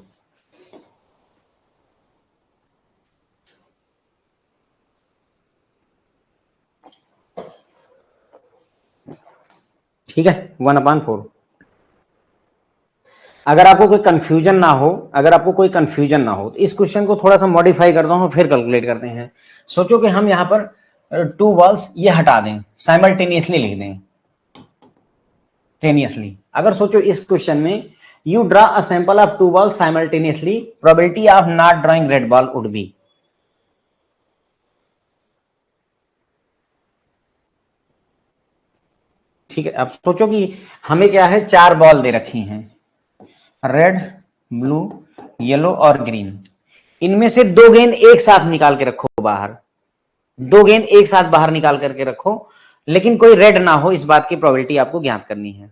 ठीक है, 1/4। अगर आपको कोई कंफ्यूजन ना हो, तो इस क्वेश्चन को थोड़ा सा मॉडिफाई करता हूं, फिर कैलकुलेट करते हैं। सोचो कि हम यहां पर 2 बॉल्स ये हटा दें, साइमल्टेनियसली लिख दें, टेनियसली। अगर सोचो इस क्वेश्चन में you draw a sample of 2 balls simultaneously, probability of not drawing red ball would be. ठीक है, अब सोचो कि हमें क्या है, 4 बॉल दे रखी हैं, रेड, ब्लू, येलो और ग्रीन, इनमें से 2 गेंद एक साथ निकाल के रखो बाहर, 2 गेंद एक साथ बाहर निकाल करके रखो, लेकिन कोई रेड ना हो, इस बात की प्रोबेबिलिटी आपको ज्ञात करनी है।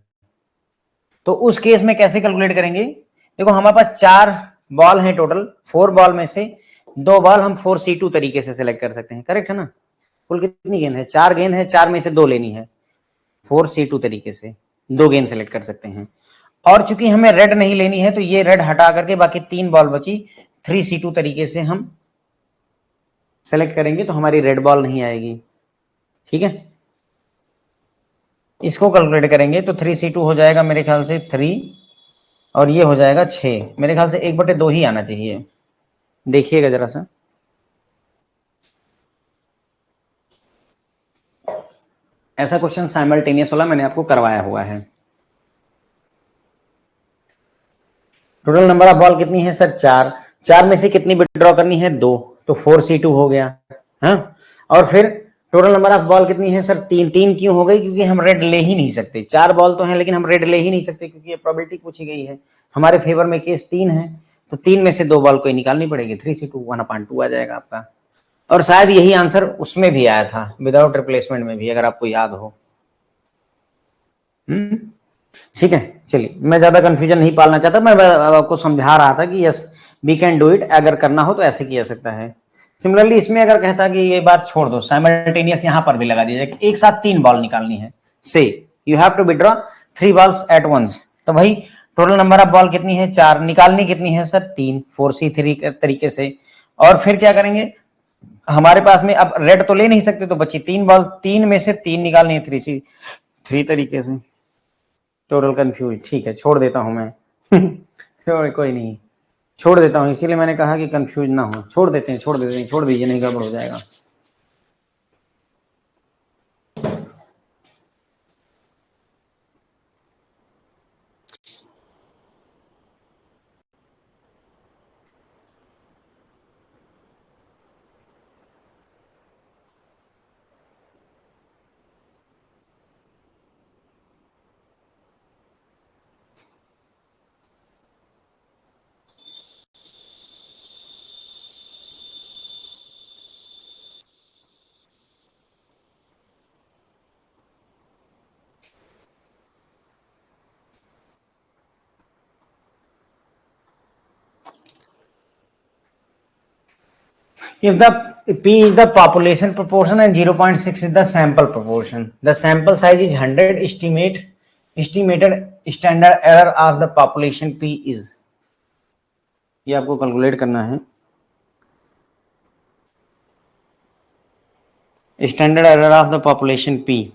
तो उस केस में कैसे कैलकुलेट करेंगे, देखो हमारे पास 4 बॉल हैं टोटल, 4 बॉल में से दो बॉल हम 4C2 तरीके से सिलेक्ट कर सकते हैं, करेक्ट है ना। कुल कितनी गेंद है, 4 गेंद है, 4 में से 2 लेनी है, 4C2 तरीके से 2 गेंद सिलेक्ट कर सकते हैं। और चूंकि हमें रेड नहीं लेनी है तो ये रेड हटा करके बाकी 3 बॉल बची 3C2 तरीके से हम सेलेक्ट करेंगे तो हमारी रेड बॉल नहीं आएगी, ठीक है। इसको कैलकुलेट करेंगे तो 3C2 हो जाएगा मेरे ख्याल से 3 और ये हो जाएगा 6, मेरे ख्याल से 1/2 ही आना चाहिए। देखिएगा जरा सा, ऐसा क्वेश्चन साइमल्टेनियस वाला मैंने आपको करवाया हुआ है। टोटल नंबर ऑफ बॉल कितनी है सर, 4, 4 में से कितनी विड्रॉ करनी है, 2, तो 4C2 हो गया, हाँ। और फिर टोटल नंबर ऑफ बॉल कितनी है सर, 3, 3 क्यों हो गई, क्योंकि हम रेड ले ही नहीं सकते, 4 बॉल तो हैं लेकिन हम रेड ले ही नहीं सकते क्योंकि ये प्रोबेबिलिटी पूछी गई है, हमारे फेवर में केस 3 है, तो 3 में से 2 बॉल कोई निकालनी पड़ेगी, 3C2 1/2 आ जाएगा आपका। और शायद यही आंसर उसमें भी आया था विदाउट रिप्लेसमेंट में भी, अगर आपको याद हो। ठीक है, चलिए मैं ज्यादा कंफ्यूजन नहीं पालना चाहता, मैं आपको समझा रहा था कि yes we can do it, अगर करना हो तो ऐसे किया जा सकता है। सिमिलरली इसमें अगर कहता कि ये बात छोड़ दो, साइमल्टेनियस यहां पर भी लगा दिया जाए, एक साथ 3 बॉल निकालनी है, say you have to withdraw 3 balls at once, तो भाई टोटल नंबर ऑफ बॉल कितनी है, 4, निकालनी कितनी है सर, 3, 4C3 तरीके से। और फिर क्या करेंगे, हमारे पास में अब रेड तो ले नहीं सकते, तो बची 3 बॉल, 3 में से 3 निकालनी है 3C3 तरीके से। टोटल कंफ्यूज, ठीक है छोड़ देता हूं मैं कोई नहीं, छोड़ देता हूं, इसीलिए मैंने कहा कि कंफ्यूज ना हो, छोड़ देते हैं, छोड़ दीजिए, नहीं गड़बड़ हो जाएगा। If the P is the population proportion and 0.6 is the sample proportion, the sample size is 100, estimated standard error of the population P is, ये आपको कैलकुलेट करना है, standard error of the population P।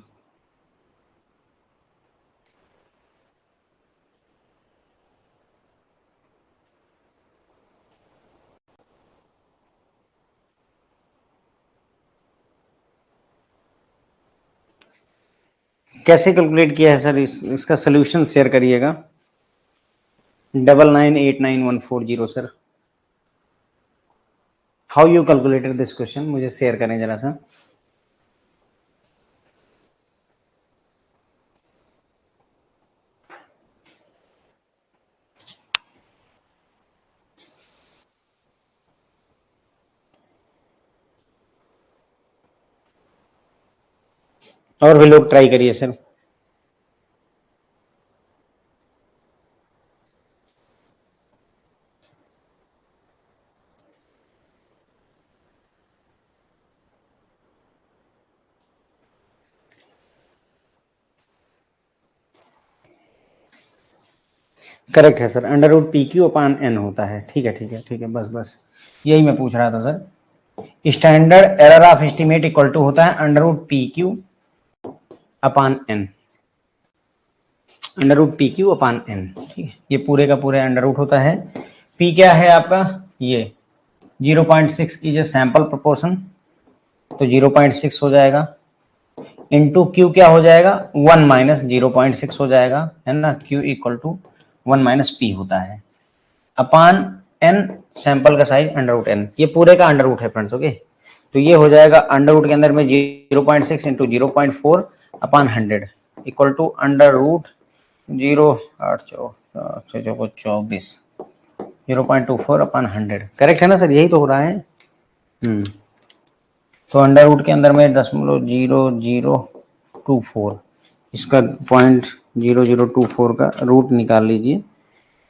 कैसे calculate किया है sir, इसका solution share करिएगा, 99898140 sir. How you calculated this question, मुझे शेयर करें जरा सा। और भी लोग ट्राई करिए सर। करेक्ट है सर, √PQ/N होता है, ठीक है ठीक है ठीक है, बस बस यही मैं पूछ रहा था sir. Standard error of estimate equal to होता है √PQ/N, √PQ/N, ठीक है, ये पूरे का पूरे अंडर रूट होता है। P क्या है आपका, ये 0.6 की जो सैंपल प्रोपोर्शन, तो 0.6 हो जाएगा, इंटू Q क्या हो जाएगा, 1 माइनस 0.6 हो जाएगा, है ना, Q equal to 1 minus P होता है, अपान N सैंपल का साइज √N, ये पूरे का अंडर रूट है फ्रेंड्स, ओके। तो ये हो जाएगा अंडर रूट के अंदर में 0.6 into 0.4 upon 100 equal to under root 0.24 0.24 upon 100, correct है ना सर, यही तो हो रहा है। तो अंडर रूट के अंदर में 0.0024, इसका 0.0024 का रूट निकाल लीजिए,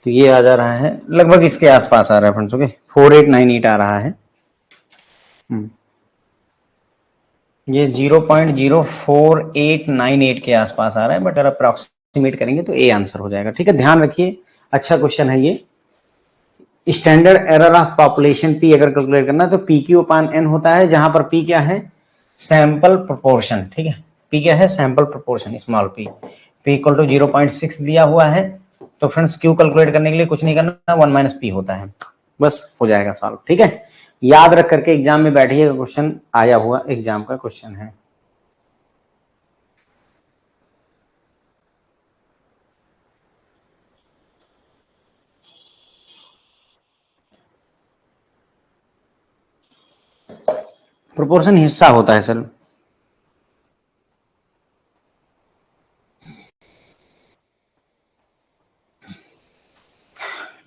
तो ये आ जा रहा है लगभग इसके आसपास आ रहा है फ्रेंड्स, ओके, 4898 आ रहा है। ये 0.04898 के आसपास आ रहा है, बट अगर अप्रॉक्सीमेट करेंगे तो ए आंसर हो जाएगा। ठीक है, ध्यान रखिए, अच्छा क्वेश्चन है ये। Standard error of population P अगर कैलकुलेट करना है तो पी क्यू अपान एन होता है, जहां पर पी क्या है, सैंपल प्रोपोर्शन। ठीक है, पी क्या है, sample proportion, small p. P equal to 0.6 दिया हुआ है, तो फ्रेंड्स क्यू कैलकुलेट करने के लिए कुछ नहीं करना, 1 माइनस पी होता है, बस हो जाएगा सॉल्व। ठीक है, याद रख करके एग्जाम में बैठिएगा, क्वेश्चन आया हुआ एग्जाम का क्वेश्चन है। प्रोपोर्शन हिस्सा होता है सर।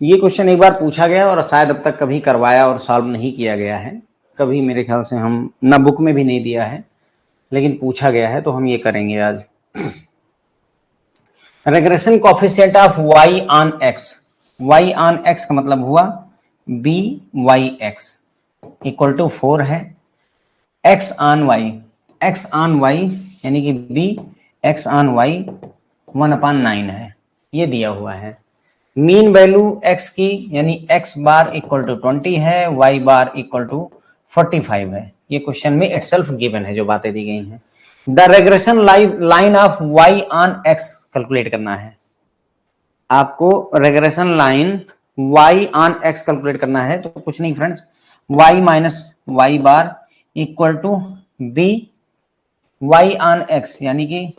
ये क्वेश्चन एक बार पूछा गया और शायद अब तक कभी करवाया और सॉल्व नहीं किया गया है, कभी मेरे ख्याल से हम ना बुक में भी नहीं दिया है, लेकिन पूछा गया है तो हम ये करेंगे आज। Regression coefficient of y on x, y on x का मतलब हुआ b y x equal to 4 है, x on y, x on y यानी कि b x ऑन y 1/9 है, ये दिया हुआ है। मीन वैल्यू x की यानी x बार इक्वल टू 20 है, y बार इक्वल टू 45 है। ये क्वेश्चन में इटसेल्फ गिवन है जो बातें दी गई हैं। The regression line of y on x calculate करना है आपको। Regression line y on x calculate करना है तो कुछ नहीं friends, y minus y bar equal to b y on x यानी कि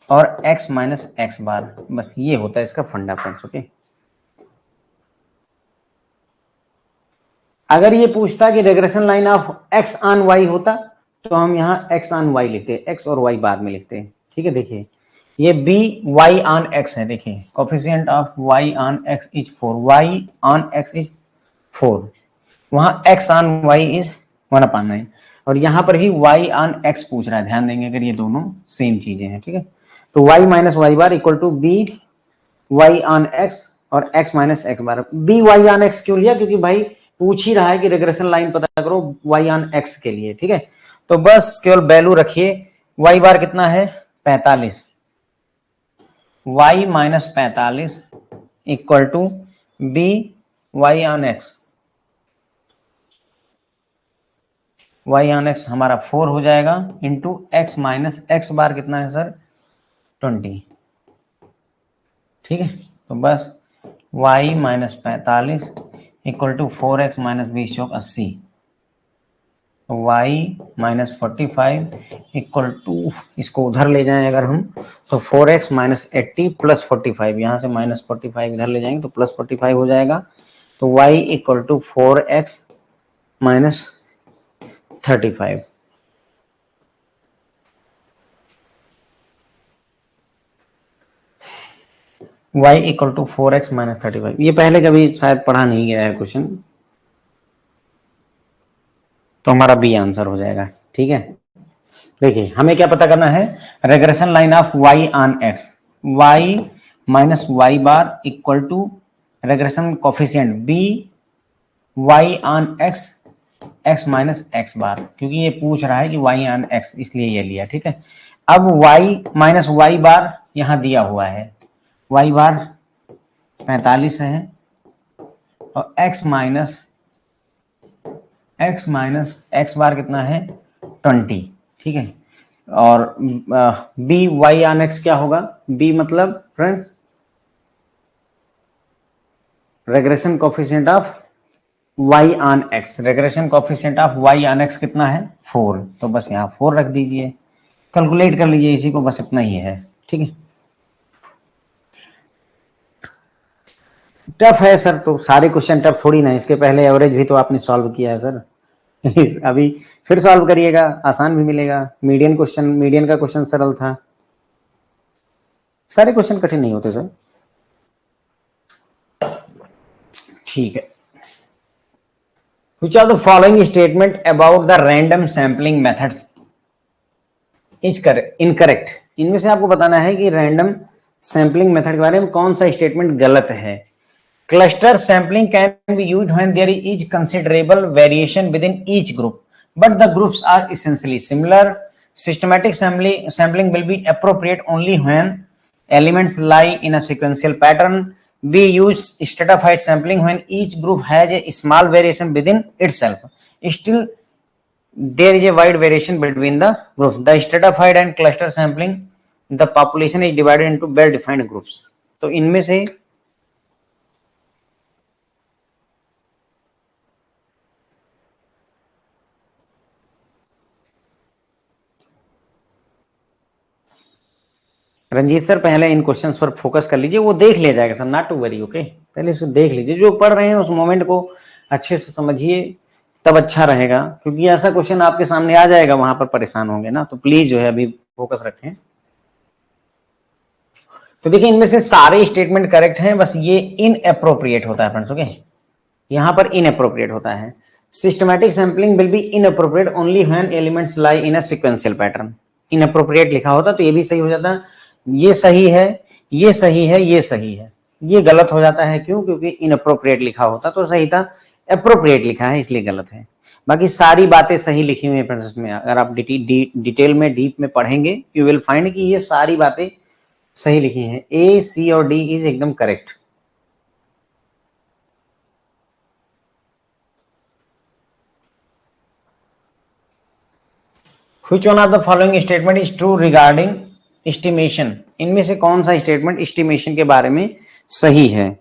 और x माइनस x बार, बस ये होता है इसका फंडा फ्रेंड्स। ओके, अगर ये पूछता कि regression line of x on y होता तो हम यहाँ x ऑन y लिखते, x और y बाद में लिखते हैं। ठीक है, देखिए ये b y ऑन x है, देखिए coefficient of y on x is 4, y on x is 4, वहां x ऑन y इज 1/9 और यहाँ पर भी y ऑन x पूछ रहा है। ध्यान देंगे अगर ये दोनों सेम चीजें हैं। ठीक है, तो y minus y bar equal to b y on x और x minus x bar. b y on x क्यों लिया, क्योंकि भाई पूछ ही रहा है कि रेग्रेशन लाइन पता करो y ऑन x के लिए। ठीक है, तो बस केवल वैल्यू रखिए, y बार कितना है 45, y minus 45 equal to b y on x, y on x हमारा 4 हो जाएगा into x minus x bar कितना है सर 20। ठीक है, तो बस y minus 45 equal to 4x minus 20 चौक 80, y माइनस 45 इक्वल टू, इसको उधर ले जाएं अगर हम तो 4x माइनस 80 प्लस 45, यहाँ से माइनस 45 इधर ले जाएंगे तो प्लस 45 हो जाएगा, तो y equal to 4x minus 35। y equal to 4x minus 35, ये पहले कभी शायद पढ़ा नहीं गया है क्वेश्चन, तो हमारा बी आंसर हो जाएगा। ठीक है, देखिए हमें क्या पता करना है, regression line of y on x, y minus y bar equal to regression coefficient b y on x x minus x bar, क्योंकि ये पूछ रहा है कि y ऑन x इसलिए ये लिया। ठीक है, अब y माइनस y बार यहां दिया हुआ है, y बार 45 है और x माइनस x बार कितना है 20। ठीक है, और b y ऑन x क्या होगा, b मतलब friends regression coefficient of y on x, regression coefficient of y on x कितना है 4, तो बस यहाँ 4 रख दीजिए, कैलकुलेट कर लीजिए इसी को, बस इतना ही है। ठीक है, टफ है सर, तो सारे क्वेश्चन टफ थोड़ी ना, इसके पहले एवरेज भी तो आपने सॉल्व किया है सर अभी फिर सॉल्व करिएगा, आसान भी मिलेगा। मीडियन का क्वेश्चन सरल था, सारे क्वेश्चन कठिन नहीं होते सर। ठीक है, which of the following statement about the random sampling methods is incorrect, इनमें से आपको बताना है कि रैंडम सैंपलिंग मेथड के बारे में कौन सा स्टेटमेंट गलत है। Cluster sampling can be used when there is considerable variation within each group, but the groups are essentially similar. Systematic sampling will be appropriate only when elements lie in a sequential pattern. We use stratified sampling when each group has a small variation within itself. Still, there is a wide variation between the groups. The stratified and cluster sampling, the population is divided into well-defined groups. तो इनमें से Ranjit sir पहले इन questions पर focus कर लीजिए, वो देख लिया जाएगा sir, not to worry, okay. पहले इसको देख लीजिए, जो पढ़ रहे हैं उस मोमेंट को अच्छे से समझिए, तब अच्छा रहेगा, क्योंकि ऐसा क्वेश्चन आपके सामने आ जाएगा, वहां पर परेशान होंगे ना। तो प्लीज जो है अभी फोकस रखें। तो देखिए, इनमें से सारे स्टेटमेंट करेक्ट हैं, बस ये इनअप्रोप्रिएट होता है फ्रेंड्स, ओके। यहां पर इनअप्रोप्रिएट होता है। Systematic sampling will be inappropriate only when elements lie in a sequential pattern. Inappropriate लिखा होता तो ये भी सही हो जाता। ये सही है, ये सही है, ये सही है, ये गलत हो जाता है। क्यों? क्योंकि इनअप्रोप्रिएट लिखा होता तो सही था, अप्रोप्रिएट लिखा है इसलिए गलत है। बाकी सारी बातें सही लिखी हुई है फ्रेंड्स इसमें। अगर आप डिटेल में डीप में पढ़ेंगे, यू विल फाइंड कि ये सारी बातें सही लिखी हैं। ए, सी और डी इज एकदम correct. Which one of the following statement is true regarding estimation? इनमें से कौन सा स्टेटमेंट एस्टिमेशन के बारे में सही है?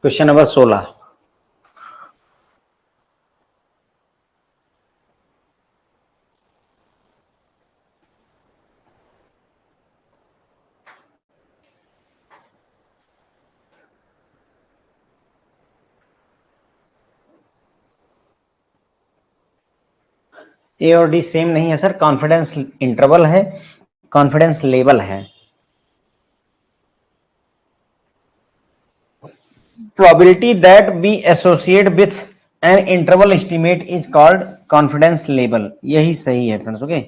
Question number 16। ए और डी सेम नहीं है सर, कॉन्फिडेंस इंटरवल है, कॉन्फिडेंस लेवल है। probability that we associate with an interval estimate is called confidence level। यही सही है फ्रेंड्स, ओके।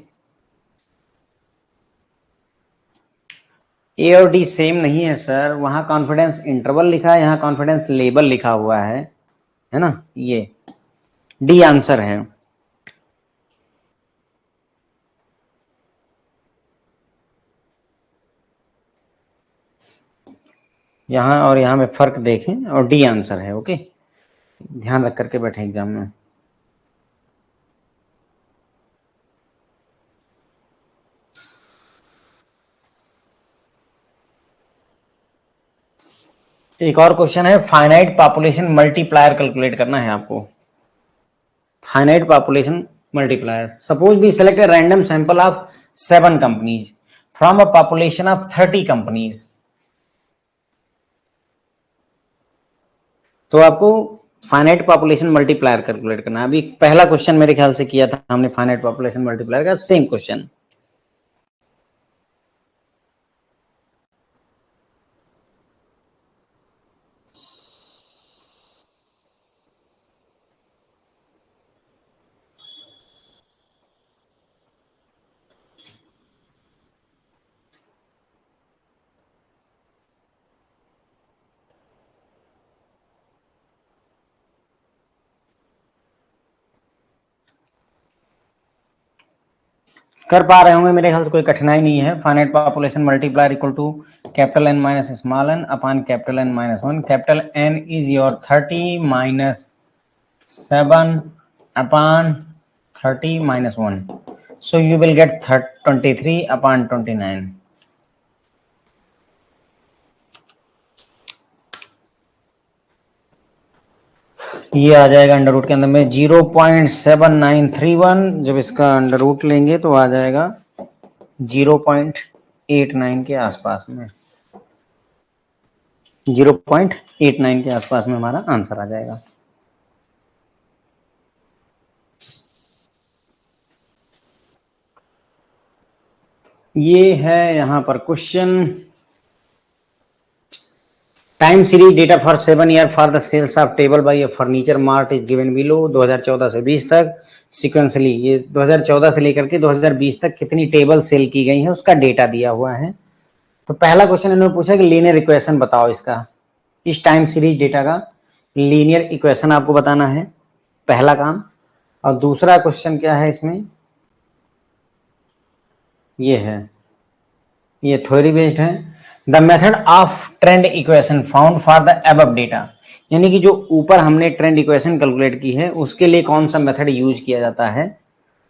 ए और डी सेम नहीं है सर, वहां कॉन्फिडेंस इंटरवल लिखा है, यहां कॉन्फिडेंस लेवल लिखा हुआ है ना। ये डी आंसर है। यहां और यहां में फर्क देखें, और डी आंसर है, ओके। ध्यान रख करके बैठे एग्जाम में। एक और क्वेश्चन है, फाइनाइट पॉपुलेशन मल्टीप्लायर कैलकुलेट करना है आपको। Finite population multiplier, suppose we select a random sample of 7 companies from a population of 30 companies। तो आपको फाइनाइट पॉपुलेशन मल्टीप्लायर कैलकुलेट करना है। अभी पहला क्वेश्चन मेरे ख्याल से किया था हमने फाइनाइट पॉपुलेशन मल्टीप्लायर का, सेम क्वेश्चन। कर पा रहे होंगे मेरे ख्याल से, कोई कठिनाई नहीं है। Finite population multiplier equal to capital N minus small n upon capital N minus 1। Capital N is your 30 minus 7 upon 30 minus 1, so you will get 23 upon 29। ये आ जाएगा अंडर रूट के अंदर में 0.7931, जब इसका अंडर रूट लेंगे तो आ जाएगा 0.89 के आसपास में, 0.89 के आसपास में हमारा आंसर आ जाएगा। ये है यहां पर question, time series data for 7 year for the sales of table by a furniture mart is given below. 2014 से 20 तक सिक्वेंसली, ये 2014 से लेकर के 2020 तक कितनी टेबल सेल की गई है उसका डेटा दिया हुआ है। तो पहला क्वेश्चन इन्होंने पूछा कि लीनियर इक्वेशन बताओ इसका, इस टाइम सीरीज डेटा का लीनियर इक्वेशन आपको बताना है, पहला काम। और दूसरा क्वेश्चन क्या है इसमें, ये है, ये थ्योरी बेस्ड है। The method of trend equation found for the above data, यानी कि जो ऊपर हमने ट्रेंड इक्वेशन कैलकुलेट की है उसके लिए कौन सा मेथड यूज किया जाता है,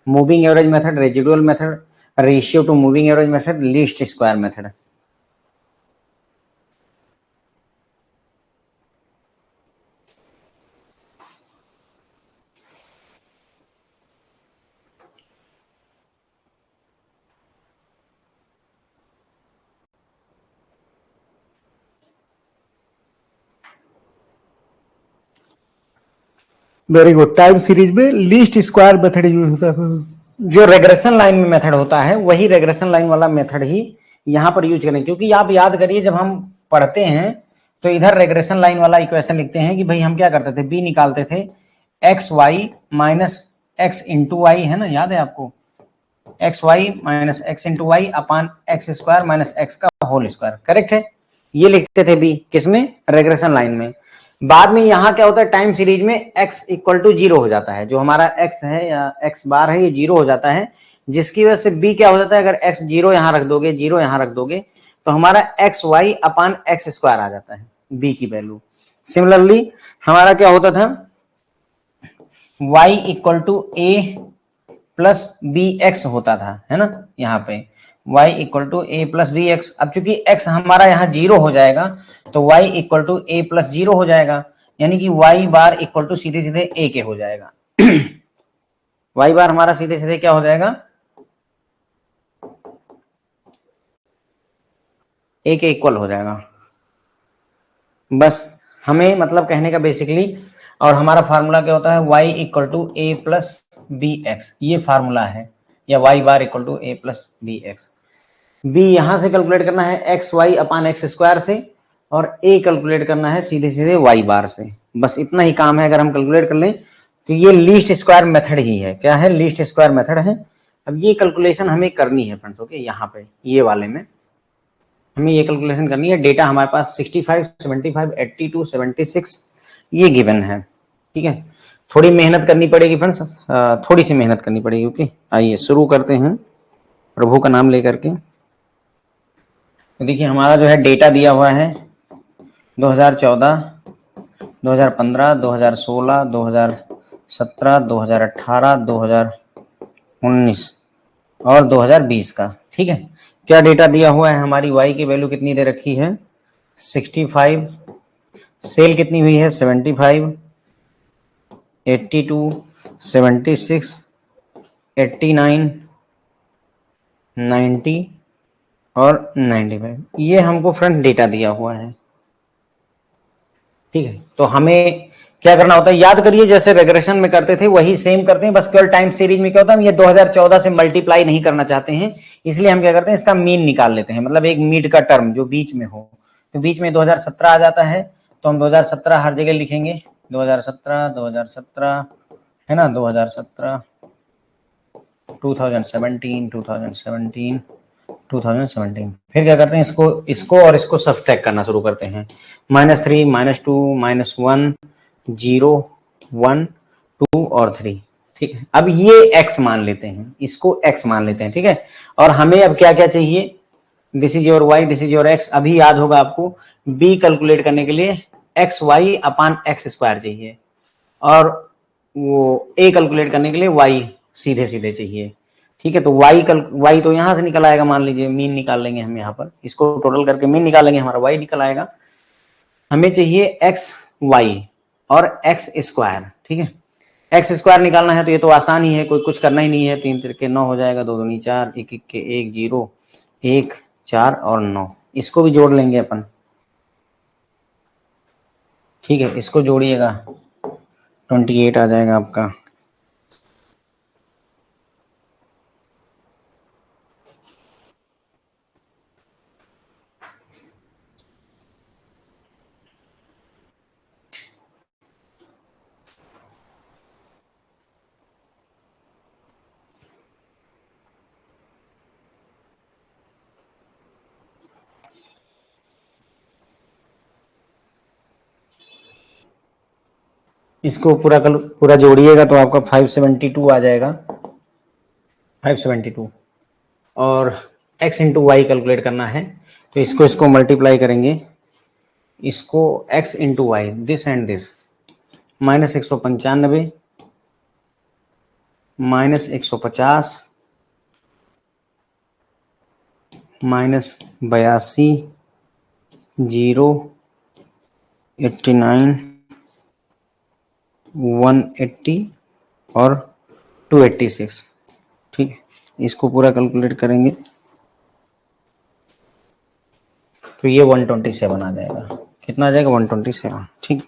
moving average method, residual method, ratio two moving average method, least square method. Very good. Time series में लीस्ट स्क्वायर मेथड यूज होता है, जो रेग्रेशन लाइन में मेथड होता है वही रेग्रेशन लाइन वाला मेथड ही यहां पर यूज करें, क्योंकि आप याद करिए जब हम पढ़ते हैं तो इधर रेग्रेशन लाइन वाला इक्वेशन लिखते हैं कि भाई हम क्या करते थे, बी निकालते थे x y minus x into y, है ना, याद है आपको, x y minus x into y upon x square minus x का होल स्क्वायर, करेक्ट है, ये लिखते थे बी, किसमें, रेग्रेशन लाइन में। बाद में यहां क्या होता है, टाइम सीरीज में x इक्वल टू 0 हो जाता है, जो हमारा x है या x बार है ये 0 हो जाता है, जिसकी वजह से b क्या हो जाता है, अगर x 0 यहां रख दोगे, 0 यहां रख दोगे तो हमारा x y upon x square आ जाता है, b की वैल्यू। सिमिलरली हमारा क्या होता था, y equal to a plus b x होता था, है ना, यहाँ पे y equal to a plus b x. अब चूंकि x हमारा यहाँ 0 हो जाएगा तो y equal to a plus 0 हो जाएगा, यानी कि y बार इक्वल टू सीधे सीधे a के हो जाएगा। y बार हमारा सीधे सीधे क्या हो जाएगा, a के इक्वल हो जाएगा। बस हमें मतलब कहने का बेसिकली, और हमारा फार्मूला क्या होता है, y equal to a plus b x, ये फार्मूला है, या y bar equal to a plus b x. B यहां से कैलकुलेट करना है x y upon x square से, और ए कैलकुलेट करना है सीधे सीधे वाई बार से, बस इतना ही काम है। अगर हम कैलकुलेट कर लें तो ये लीस्ट स्क्वायर मेथड ही है, क्या है, लीस्ट स्क्वायर मेथड है। अब ये कैलकुलेशन हमें करनी है फ्रेंड्स, ओके, यहाँ पे ये वाले में हमें ये कैलकुलेशन करनी है। डेटा हमारे पास 65, 75, 82, 76 ये गिवन है, ठीक है। थोड़ी मेहनत करनी पड़ेगी फ्रेंड्स, थोड़ी सी मेहनत करनी पड़ेगी, ओके। आइए शुरू करते हैं प्रभु का नाम लेकर के। तो देखिए हमारा जो है डेटा दिया हुआ है 2014, 2015, 2016, 2017, 2018, 2019 और 2020 का, ठीक है। क्या डेटा दिया हुआ है, हमारी y की वैल्यू कितनी दे रखी है, 65, सेल कितनी हुई है, 75, 82, 76, 89, 90 और 95, ये हमको फ्रेंड डेटा दिया हुआ है, ठीक है। तो हमें क्या करना होता है, याद करिए जैसे रेग्रेशन में करते थे वही सेम करते हैं, बस केवल टाइम सीरीज में क्या होता है, हम ये 2014 से मल्टीप्लाई नहीं करना चाहते हैं, इसलिए हम क्या करते हैं, इसका मीन निकाल लेते हैं, मतलब एक मीड का टर्म जो बीच में हो। तो बीच में 2017 आ जाता है तो हम 2017 हर जगह लिखेंगे, 2017, 2017, है ना, 2017, 2017, 2017, 2017। फिर क्या करते हैं, इसको और इसको सब्ट्रैक्ट करना शुरू करते हैं, -3, -2, -1, 0, 1, 2 और 3, ठीक है। अब ये x मान लेते हैं, इसको x मान लेते हैं, ठीक है। और हमें अब क्या क्या चाहिए, this is your y, this is your x। अभी याद होगा आपको b कैलकुलेट करने के लिए x y upon x square चाहिए, और वो a कैलकुलेट करने के लिए y सीधे सीधे चाहिए, ठीक है। तो y तो यहां से निकल आएगा, मान लीजिए मीन निकाल लेंगे हम, यहाँ पर इसको टोटल करके मीन निकालेंगे, हमारा y निकल आएगा। हमें चाहिए x y, और एक्स स्क्वायर, ठीक है। एक्स स्क्वायर निकालना है तो ये तो आसान ही है, कोई कुछ करना ही नहीं है। 3 तिरके 9 हो जाएगा, 2 दूनी 4, 1 1 के 1 0, 1 4 और 9, इसको भी जोड़ लेंगे अपन, ठीक है। इसको जोड़िएगा 28 आ जाएगा आपका। इसको पूरा जोड़िएगा तो आपका 572 आ जाएगा, 572। और x इंटू वाई कैलकुलेट करना है तो इसको मल्टीप्लाई करेंगे, इसको x into y, this and this, -195 -150 -82 0 89 180 और 286, ठीक है। इसको पूरा कैलकुलेट करेंगे तो ये 127 आ जाएगा। कितना आ जाएगा? 127, ठीक।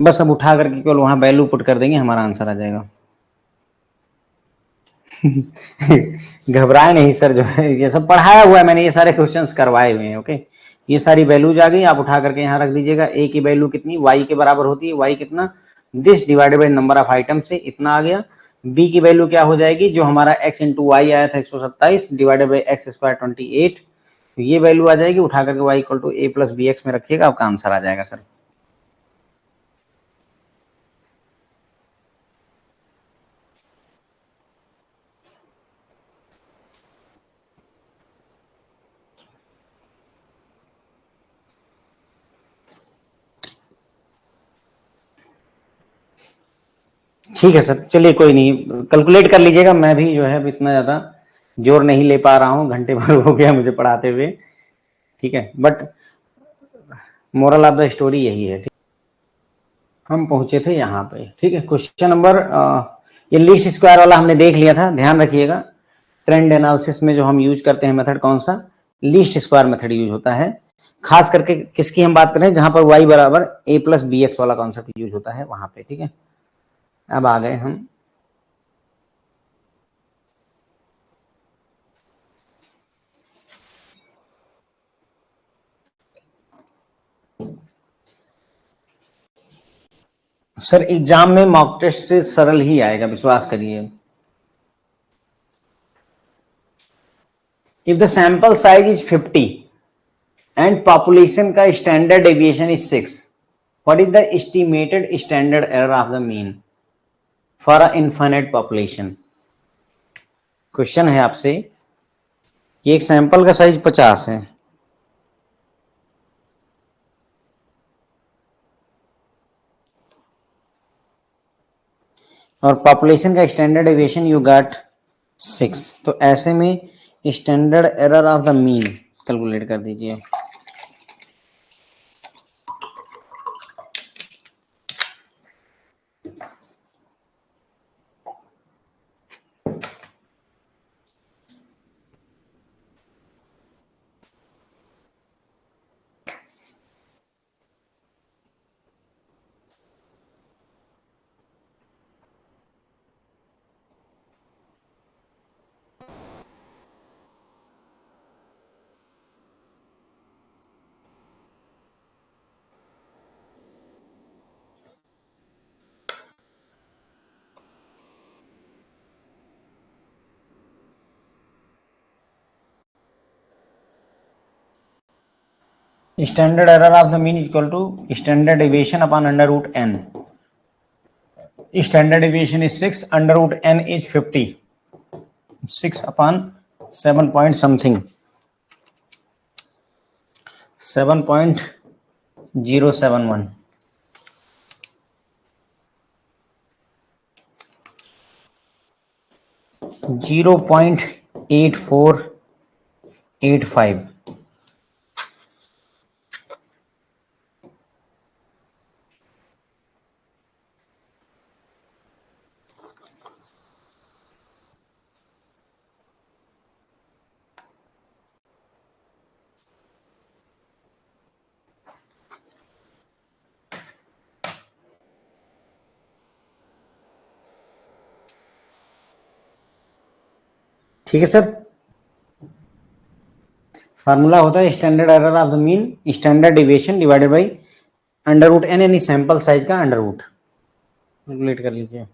बस अब उठा करके केवल वहां वैल्यू पुट कर देंगे, हमारा आंसर आ जाएगा। घबराए नहीं सर, जो है ये सब पढ़ाया हुआ है मैंने, ये सारे क्वेश्चंस करवाए हुए हैं, ओके। ये सारी वैल्यूज आ गई, आप उठा करके यहाँ रख दीजिएगा। ए की वैल्यू कितनी? वाई के बराबर होती है, वाई कितना? This divided by number of item से इतना आ गया। बी की वैल्यू क्या हो जाएगी? जो हमारा एक्स इंटू वाई आया था 127 डिवाइडेड बाई एक्स स्क्वायर 28, तो ये वैल्यू आ जाएगी। उठा करके y equal to a plus b x में रखिएगा, आपका आंसर आ जाएगा सर। ठीक है सर, चलिए कोई नहीं, कैलकुलेट कर लीजिएगा। मैं भी जो है इतना ज़्यादा जोर नहीं ले पा रहा हूँ, घंटे भर हो गया मुझे पढ़ाते हुए, ठीक है। But moral of the story यही है, ठीक। हम पहुंचे थे यहाँ पे, ठीक है। क्वेश्चन नंबर, ये लीस्ट स्क्वायर वाला हमने देख लिया था, ध्यान रखिएगा। ट्रेंड एनालिसिस में जो हम यूज करते हैं मेथड कौन सा? लीस्ट स्क्वायर मेथड यूज होता है। खास करके किसकी हम बात करें? जहां पर y बराबर a प्लस बी एक्स वाला कॉन्सेप्ट यूज होता है, वहां पे, ठीक है। अब आ गए हम, सर एग्जाम में मॉक टेस्ट से सरल ही आएगा, विश्वास करिए। If the sample size is 50 and population का standard deviation is 6, what is the estimated standard error of the mean for a infinite population? Question है आपसे कि एक सैंपल का साइज 50 है और पॉपुलेशन का स्टैंडर्ड डेविएशन यू गॉट 6, तो ऐसे में standard error of the mean calculate कर दीजिए। Standard error of the mean equal to standard deviation upon under root n. Standard deviation is 6, under root n is 50, 6 upon 7 point something, 7.071, 0.8485, ठीक है sir. Formula होता है standard error of the mean standard deviation divided by under root n, यानी sample size का under root. Calculate कर लीजिए।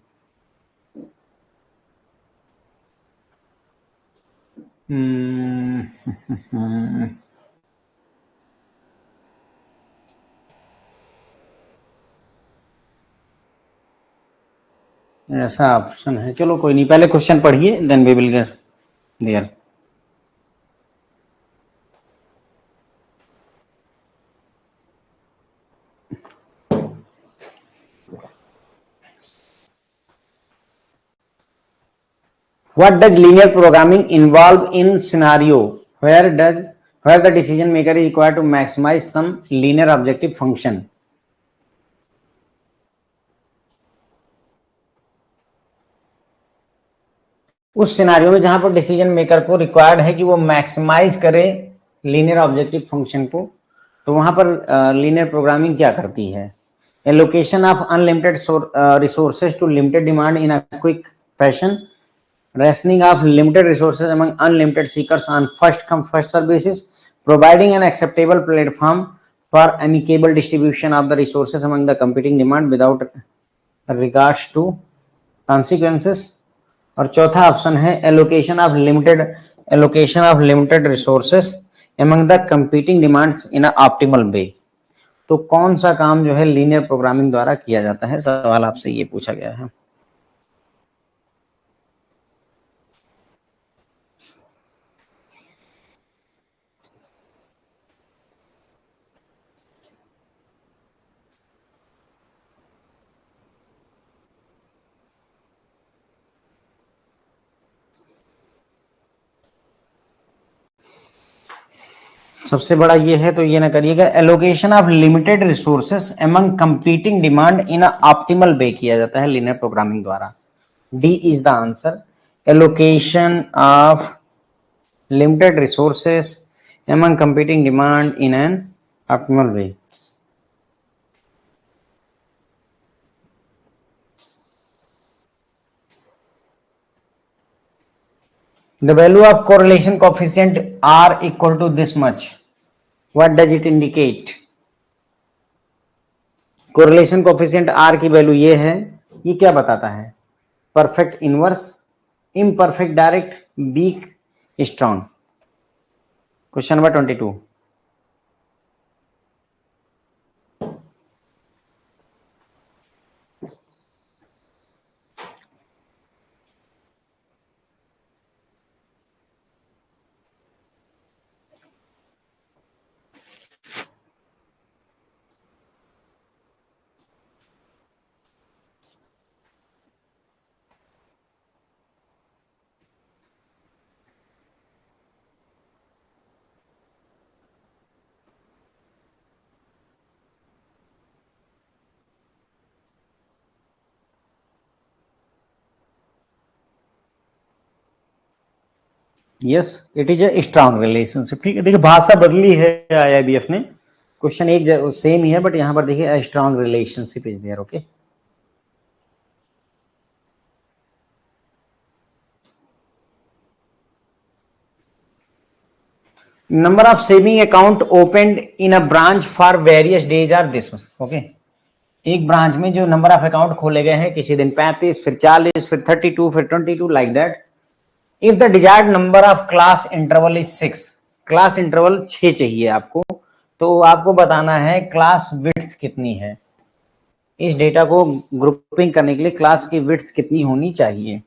ऐसा option है, चलो कोई नहीं, पहले क्वेश्चन पढ़िए then we will get there. What does linear programming involve in scenario where the decision maker is required to maximize some linear objective function? उस सिनारियो में जहां पर डिसीजन मेकर को रिक्वायर्ड है कि वो मैक्सिमाइज करे लीनियर ऑब्जेक्टिव फंक्शन को, तो वहां पर लीनियर प्रोग्रामिंग क्या करती है? Allocation of unlimited resources to limited demand in a quick fashion, rationing of limited resources among unlimited seekers on first come first serve basis, providing an acceptable platform for amicable distribution of the resources among the competing demand without regards to consequences। और चौथा option है allocation of limited resources among the competing demands in a optimal way। तो कौन सा काम जो है linear programming द्वारा किया जाता है, सवाल आपसे ये पूछा गया है। सबसे बड़ा ये है, तो ये ना करिएगा। Allocation of limited resources among competing demand in a optimal way किया जाता है लीनियर प्रोग्रामिंग द्वारा। D is the answer. Allocation of limited resources among competing demand in an optimal way. The value of correlation coefficient R equal to this much. What does it indicate? Correlation coefficient r की value ये है, ये क्या बताता है? Perfect inverse, imperfect direct, weak, strong. Question number 22। Yes, it is a strong relationship. ठीक है, देखिए भाषा बदली है आईआईबीएफ ने, क्वेश्चन एक सेम ही है, बट यहां पर देखिए strong relationship is there. Okay, number of saving account opened in a branch for various days are this. Okay, एक ब्रांच में जो नंबर ऑफ अकाउंट खोले गए हैं, किसी दिन 35, फिर 40, फिर 32, फिर 22, like that. If the desired number of class interval is 6, class interval 6 चाहिए आपको, तो आपको बताना है क्लास विड्थ कितनी है। इस डेटा को ग्रुपिंग करने के लिए क्लास की विड्थ कितनी होनी चाहिए।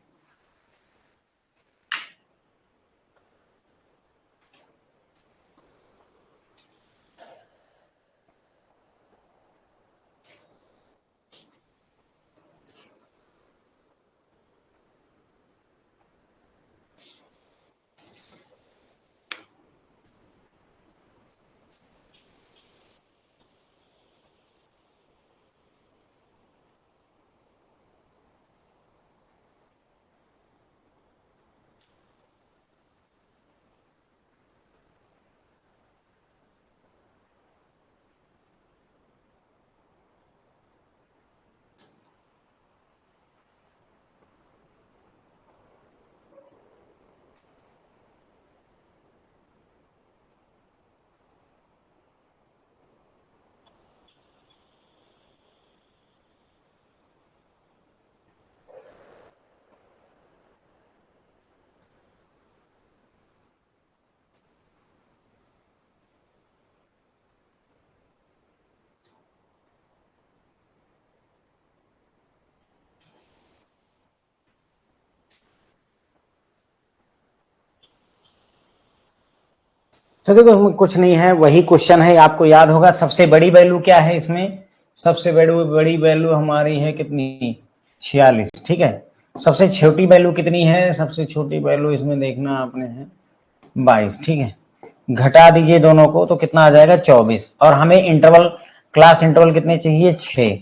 तो देखो कुछ नहीं है, वही क्वेश्चन है, आपको याद होगा सबसे बड़ी वैल्यू क्या है इसमें, सबसे बड़ी वैल्यू हमारी है कितनी, 46, ठीक है। सबसे छोटी वैल्यू कितनी है, सबसे छोटी वैल्यू इसमें देखना आपने है 22, ठीक है। घटा दीजिए दोनों को तो कितना आ जाएगा 24, और हमें इंटरवल, क्लास इंटरवल कितने चाहिए 6,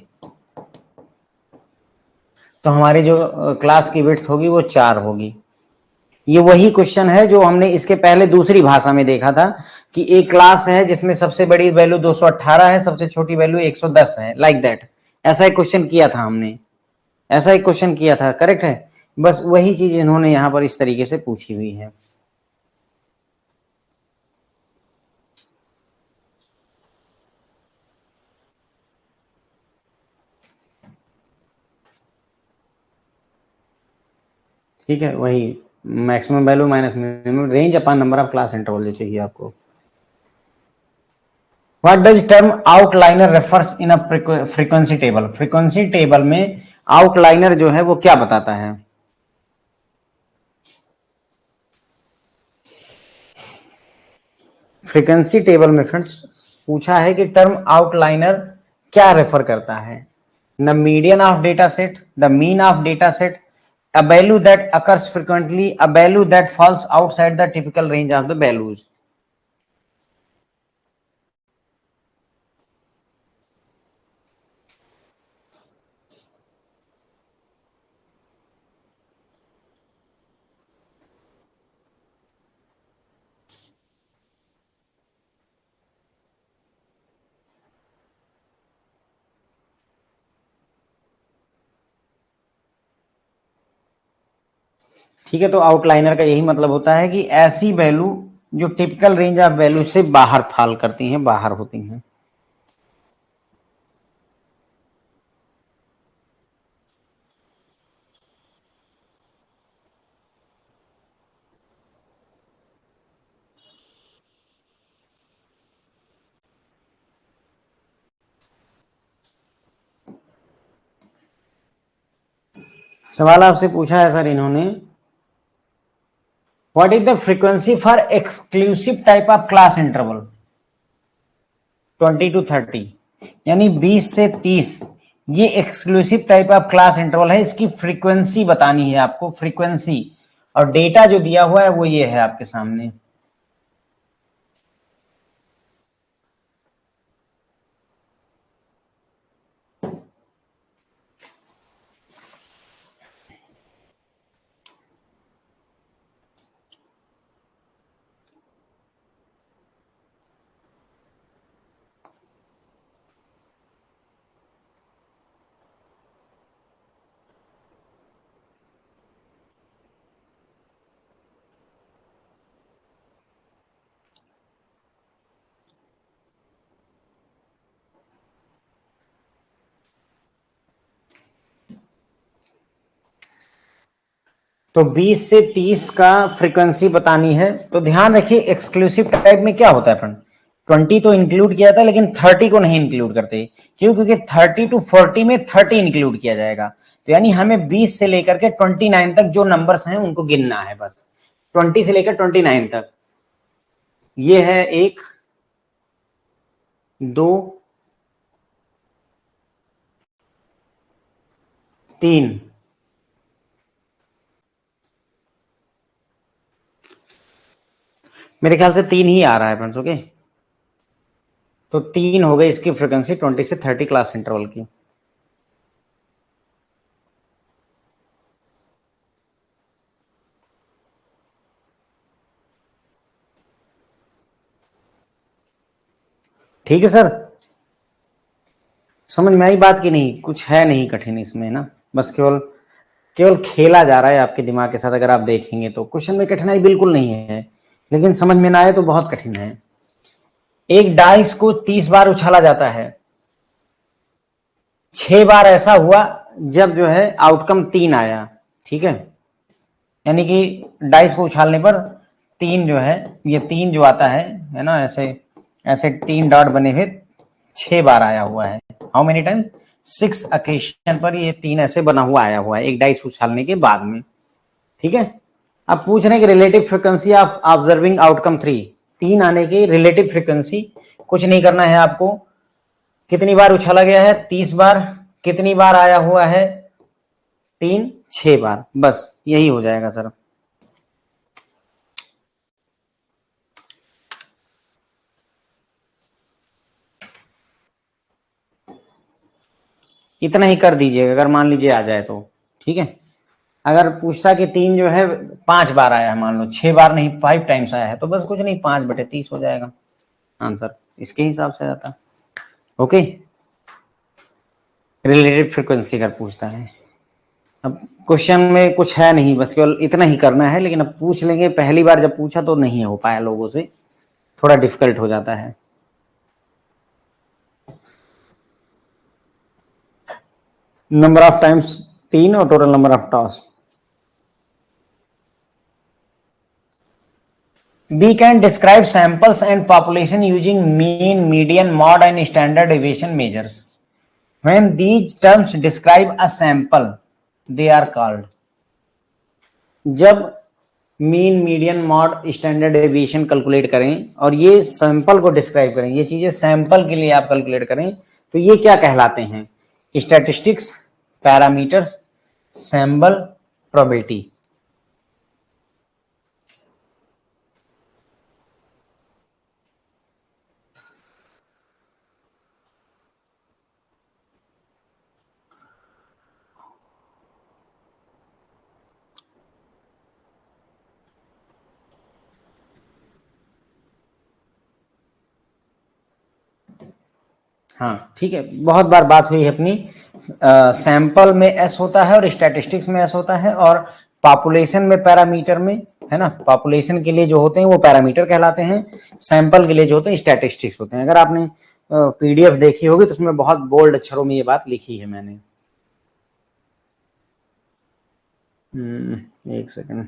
तो हमारी जो क्लास की विड्थ होगी वो 4 होगी। ये वही क्वेश्चन है जो हमने इसके पहले दूसरी भाषा में देखा था कि एक क्लास है जिसमें सबसे बड़ी वैल्यू 218 है, सबसे छोटी वैल्यू 110 है, लाइक दैट। ऐसा एक क्वेश्चन किया था हमने, ऐसा एक क्वेश्चन किया था, करेक्ट है। बस वही चीज इन्होंने यहां पर इस तरीके से पूछी हुई है। ठीक है, वही maximum value minus minimum range upon number of class interval जो चाहिए आपको। What does term outliner refers in a frequency table, frequency table में आउटलाइनर जो है वो क्या बताता है। फ्रीक्वेंसी टेबल में फ्रेंड्स पूछा है कि टर्म आउटलाइनर क्या रेफर करता है, the median of data set, the mean of data set, a value that occurs frequently, a value that falls outside the typical range of the values। ठीक है, तो आउटलाइनर का यही मतलब होता है कि ऐसी वैल्यू जो टिपिकल रेंज ऑफ वैल्यू से बाहर फॉल करती हैं, बाहर होती हैं। सवाल आपसे पूछा है सर इन्होंने, what is the frequency for exclusive type of class interval 20 to 30, यानी 20 से 30, ये exclusive type of class interval है, इसकी फ्रीक्वेंसी बतानी है आपको, फ्रीक्वेंसी। और डेटा जो दिया हुआ है वो ये है आपके सामने। तो 20 से 30 का फ्रीक्वेंसी बतानी है, तो ध्यान रखिए एक्सक्लूसिव टाइप में क्या होता है फ्रेंड, 20 तो इंक्लूड किया था लेकिन 30 को नहीं इंक्लूड करते। क्यों, क्योंकि 30 to 40 में 30 इंक्लूड किया जाएगा। तो यानी हमें 20 से लेकर के 29 तक जो नंबर्स हैं उनको गिनना है, बस 20 से लेकर 29 तक। ये है 1 2 3, मेरे ख्याल से 3 ही आ रहा है फ्रेंड्स, ओके। तो 3 हो गई इसकी फ्रीक्वेंसी 20 से 30 क्लास इंटरवल की। ठीक है सर, समझ में आई बात की नहीं, कुछ है नहीं कठिन इसमें ना, बस केवल केवल खेला जा रहा है आपके दिमाग के साथ। अगर आप देखेंगे तो क्वेश्चन में कठिनाई बिल्कुल नहीं है, लेकिन समझ में ना आए तो बहुत कठिन है। एक डाइस को 30 बार उछाला जाता है, 6 बार ऐसा हुआ जब जो है आउटकम 3 आया, ठीक है। यानी कि डाइस को उछालने पर 3 जो है, ये 3 जो आता है ना, ऐसे ऐसे 3 डॉट बने हुए 6 बार आया हुआ है। हाउ मेनी टाइम, 6 ओकेजन पर ये 3 ऐसे बना हुआ आया हुआ है एक डाइस उछालने के बाद में, ठीक है। अब पूछ रहे हैं कि relative frequency of observing outcome 3, 3 आने की रिलेटिव फ्रीक्वेंसी, कुछ नहीं करना है आपको। कितनी बार उछाला गया है? 30 बार। कितनी बार आया हुआ है? 3 6 बार, बस यही हो जाएगा सर। इतना ही कर दीजिएगा अगर मान लीजिए आ जाए तो, ठीक है। अगर पूछता कि 3 जो है 5 बार आया है, मान लो 6 बार नहीं 5 टाइम्स आया है, तो बस कुछ नहीं 5/30 हो जाएगा आंसर, इसके हिसाब से आता। ओके, रिलेटेड फ्रीक्वेंसी अगर पूछता है। अब क्वेश्चन में कुछ है नहीं, बस केवल इतना ही करना है, लेकिन अब पूछ लेंगे। पहली बार जब पूछा तो नहीं हो पाया लोगों से, थोड़ा डिफिकल्ट हो जाता है। नंबर ऑफ टाइम्स 3 और total number of toss. We can describe samples and population using mean, median, mode and standard deviation measures. When these terms describe a sample, they are called. जब mean, median, mod, standard deviation calculate करें और ये sample को describe करें, ये चीजें sample के लिए आप कैलकुलेट करें, तो ये क्या कहलाते हैं? Statistics, parameters, sample, probability. हाँ ठीक है, बहुत बार बात हुई है अपनी। सैंपल में एस होता है और स्टैटिस्टिक्स में एस होता है, और पॉपुलेशन में पैरामीटर में, है ना, पॉपुलेशन के लिए जो होते हैं वो पैरामीटर कहलाते हैं, सैंपल के लिए जो होते हैं स्टैटिस्टिक्स होते हैं। अगर आपने पीडीएफ देखी होगी तो उसमें बहुत बोल्ड अक्षरों में ये बात लिखी है मैंने। एक सेकंड।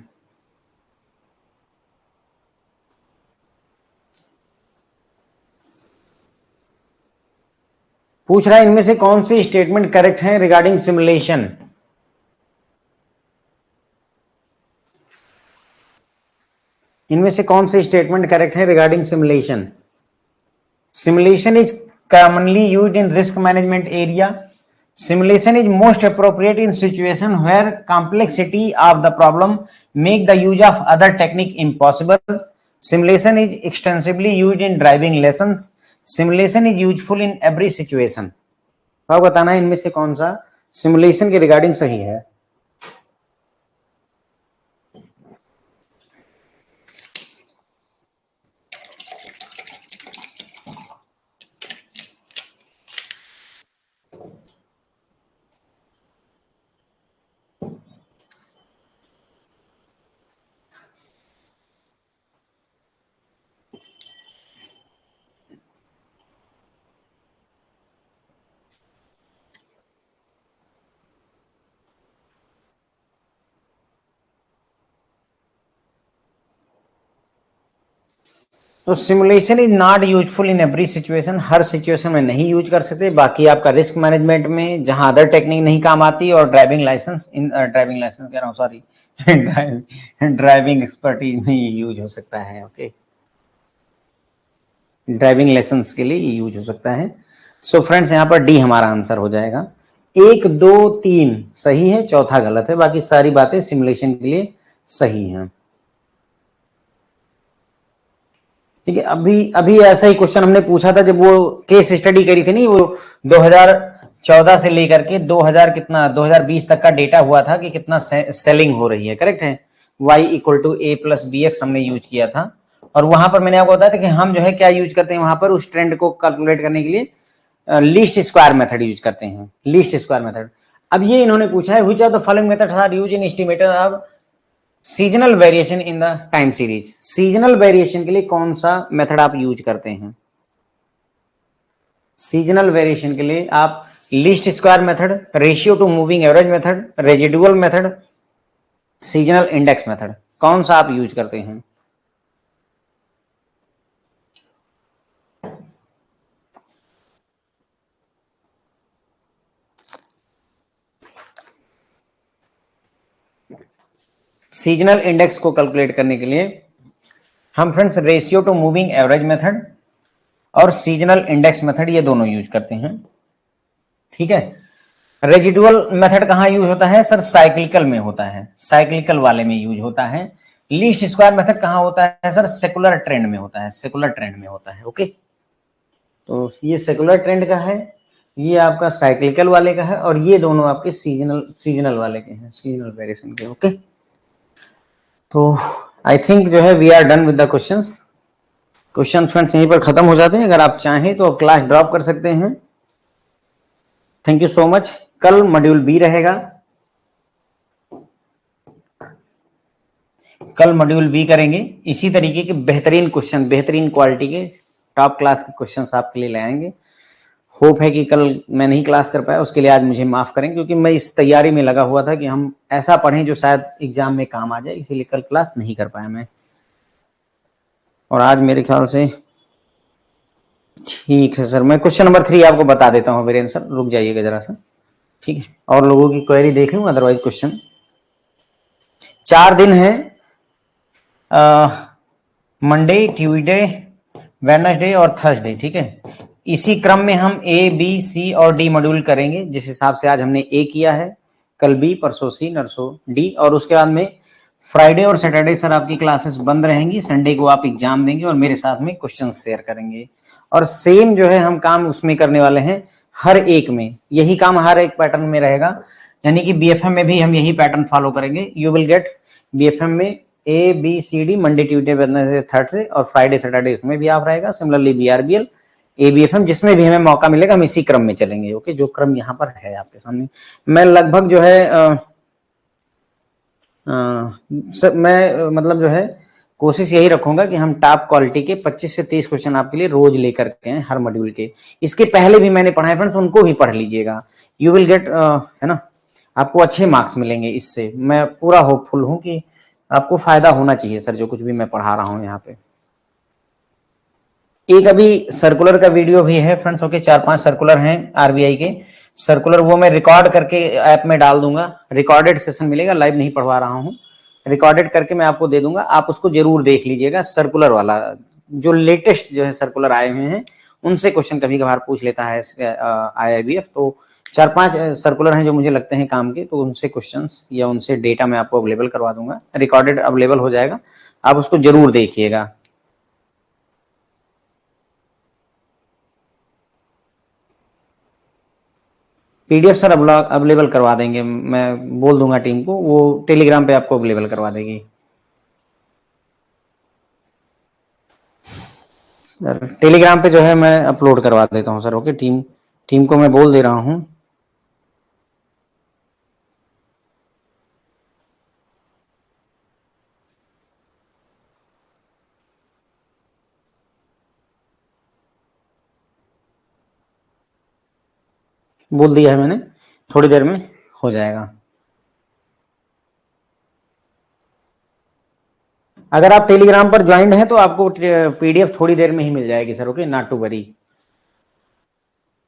पूछ रहा है इनमें से कौन सी स्टेटमेंट करेक्ट है रिगार्डिंग सिमुलेशन। इनमें से कौन सी स्टेटमेंट करेक्ट है regarding simulation? Simulation is commonly used in risk management area. Simulation is most appropriate in situation where complexity of the problem make the use of other technique impossible. Simulation is extensively used in driving lessons. Simulation is useful in every situation. अब बताना है इनमें से कौन सा simulation के regarding सही है। तो simulation is not useful in every situation, her situation में नहीं यूज कर सकते। बाकी आपका रिस्क मैनेजमेंट में जहां अदर टेक्निक नहीं काम आती, और ड्राइविंग लाइसेंस ड्राइविंग लाइसेंस कह रहा हूँ, सॉरी ड्राइविंग एक्सपर्टीज में ये यूज हो सकता है। ओके, ड्राइविंग लाइसेंस के लिए ये यूज हो सकता है। सो फ्रेंड्स, यहाँ पर डी हमारा आंसर हो जाएगा। 1 2 3 सही है, चौथा गलत है, बाकी सारी बातें सिमुलेशन के लिए सही हैं। ठीक है, अभी अभी ऐसा ही क्वेश्चन हमने पूछा था जब वो केस स्टडी करी थी, नहीं वो 2014 से लेकर के 2000 कितना 2020 तक का डेटा हुआ था कि कितना सेलिंग हो रही है, करेक्ट है। y = a + bx हमने यूज किया था, और वहां पर मैंने आपको बताया था कि हम जो है क्या यूज करते हैं वहां पर उस ट्रेंड को कैलकुलेट करने के लिए लीस्ट स्क्वायर मेथड यूज करते हैं, लीस्ट स्क्वायर मेथड। अब ये इन्होंने पूछा है which of the following methods are used in estimator of seasonal variation in the time series. Seasonal variation के लिए कौन सा मेथड आप यूज करते हैं? सीजनल वेरिएशन के लिए आप least square method, ratio two moving average method, residual method, seasonal index method, कौन सा आप यूज करते हैं? सीजनल इंडेक्स को कैलकुलेट करने के लिए हम friends ratio two moving average method और सीजनल इंडेक्स मेथड ये दोनों यूज करते हैं। ठीक है, रेजिडुअल मेथड कहाँ यूज होता है सर? साइक्लिकल में होता है, साइक्लिकल वाले में यूज होता है। लीस्ट स्क्वायर मेथड कहाँ होता है सर? सेकुलर ट्रेंड में होता है, सेकुलर ट्रेंड में होता है। ओके, तो ये सेकुलर ट्रेंड का है, ये आपका साइक्लिकल वाले का है, और ये दोनों आपके सीजनल वाले के हैं, सीजनल वेरिएशन के। ओके, तो आई थिंक जो है we are done with the questions. Question friends यहीं पर खत्म हो जाते हैं। अगर आप चाहें तो क्लास ड्रॉप कर सकते हैं। Thank you so much. कल मॉड्यूल बी रहेगा, कल मॉड्यूल बी करेंगे। इसी तरीके के बेहतरीन क्वेश्चन, बेहतरीन क्वालिटी के टॉप क्लास के क्वेश्चंस आपके लिए लाएंगे। होप है कि कल मैं नहीं क्लास कर पाया, उसके लिए आज मुझे माफ करें, क्योंकि मैं इस तैयारी में लगा हुआ था कि हम ऐसा पढ़ें जो शायद एग्जाम में काम आ जाए, इसीलिए कल क्लास नहीं कर पाया मैं। और आज मेरे ख्याल से ठीक है सर, मैं क्वेश्चन नंबर 3 आपको बता देता हूँ वीरेंद्र सर, रुक जाइएगा जरा सा। ठीक है, और लोगों की क्वेरी देख लूँ, अदरवाइज क्वेश्चन 4 दिन है, मंडे, ट्यूसडे, वेडनेसडे और थर्सडे। ठीक है, इसी क्रम में हम ए, बी, सी और डी मॉड्यूल करेंगे। जिस हिसाब से आज हमने ए किया है, कल बी, परसों सी, नरसों डी, और उसके बाद में फ्राइडे और सैटरडे सर आपकी क्लासेस बंद रहेंगी। संडे को आप एग्जाम देंगे और मेरे साथ में क्वेश्चन शेयर करेंगे, और सेम जो है हम काम उसमें करने वाले हैं। हर एक में यही काम, हर एक पैटर्न में रहेगा, यानी कि बीएफएम में भी हम यही पैटर्न फॉलो करेंगे। यू विल गेट बीएफएम में A, B, C, D, Monday, Tuesday, Wednesday, Thursday, और फ्राइडे सैटरडे उसमें भी आप रहेगा। सिमिलरली बीआरबीएल, एबीएफएम, जिसमें भी हमें मौका मिलेगा हम इसी क्रम में चलेंगे। ओके, जो क्रम यहाँ पर है आपके सामने, मैं लगभग जो है मैं मतलब जो है कोशिश यही रखूंगा कि हम टॉप क्वालिटी के 25 से 30 क्वेश्चन आपके लिए रोज लेकर के हैं हर मॉड्यूल के। इसके पहले भी मैंने पढ़ाए फ्रेंड्स, उनको भी पढ़ लीजिएगा। यू विल गेट, है ना, आपको अच्छे मार्क्स मिलेंगे इससे। मैं पूरा होपफुल हूं कि आपको फायदा होना चाहिए सर, जो कुछ भी मैं पढ़ा रहा हूं यहाँ पे। एक अभी सर्कुलर का वीडियो भी है फ्रेंड्स। ओके, 4-5 सर्कुलर हैं आरबीआई के सर्कुलर, वो मैं रिकॉर्ड करके ऐप में डाल दूंगा। रिकॉर्डेड सेशन मिलेगा, लाइव नहीं पढ़वा रहा हूँ, रिकॉर्डेड करके मैं आपको दे दूंगा। आप उसको जरूर देख लीजिएगा। सर्कुलर वाला जो लेटेस्ट जो है सर्कुलर आए हुए हैं, उनसे क्वेश्चन कभी कभार पूछ लेता है IIBF। तो 4-5 सर्कुलर हैं जो मुझे लगते हैं काम के, तो उनसे क्वेश्चंस या उनसे डेटा मैं आपको अवेलेबल करवा दूंगा। रिकॉर्डेड अवेलेबल हो जाएगा, आप उसको जरूर देखिएगा। पीडीएफ सर अवेलेबल करवा देंगे, मैं बोल दूंगा टीम को, वो टेलीग्राम पे आपको अवेलेबल करवा देगी। सर टेलीग्राम पे जो है मैं अपलोड करवा देता हूँ सर। ओके, टीम को मैं बोल दे रहा हूँ। बोल दिया है मैंने, थोड़ी देर में हो जाएगा। अगर आप टेलीग्राम पर ज्वाइंड हैं तो आपको पीडीएफ थोड़ी देर में ही मिल जाएगी sir. Okay, not to worry.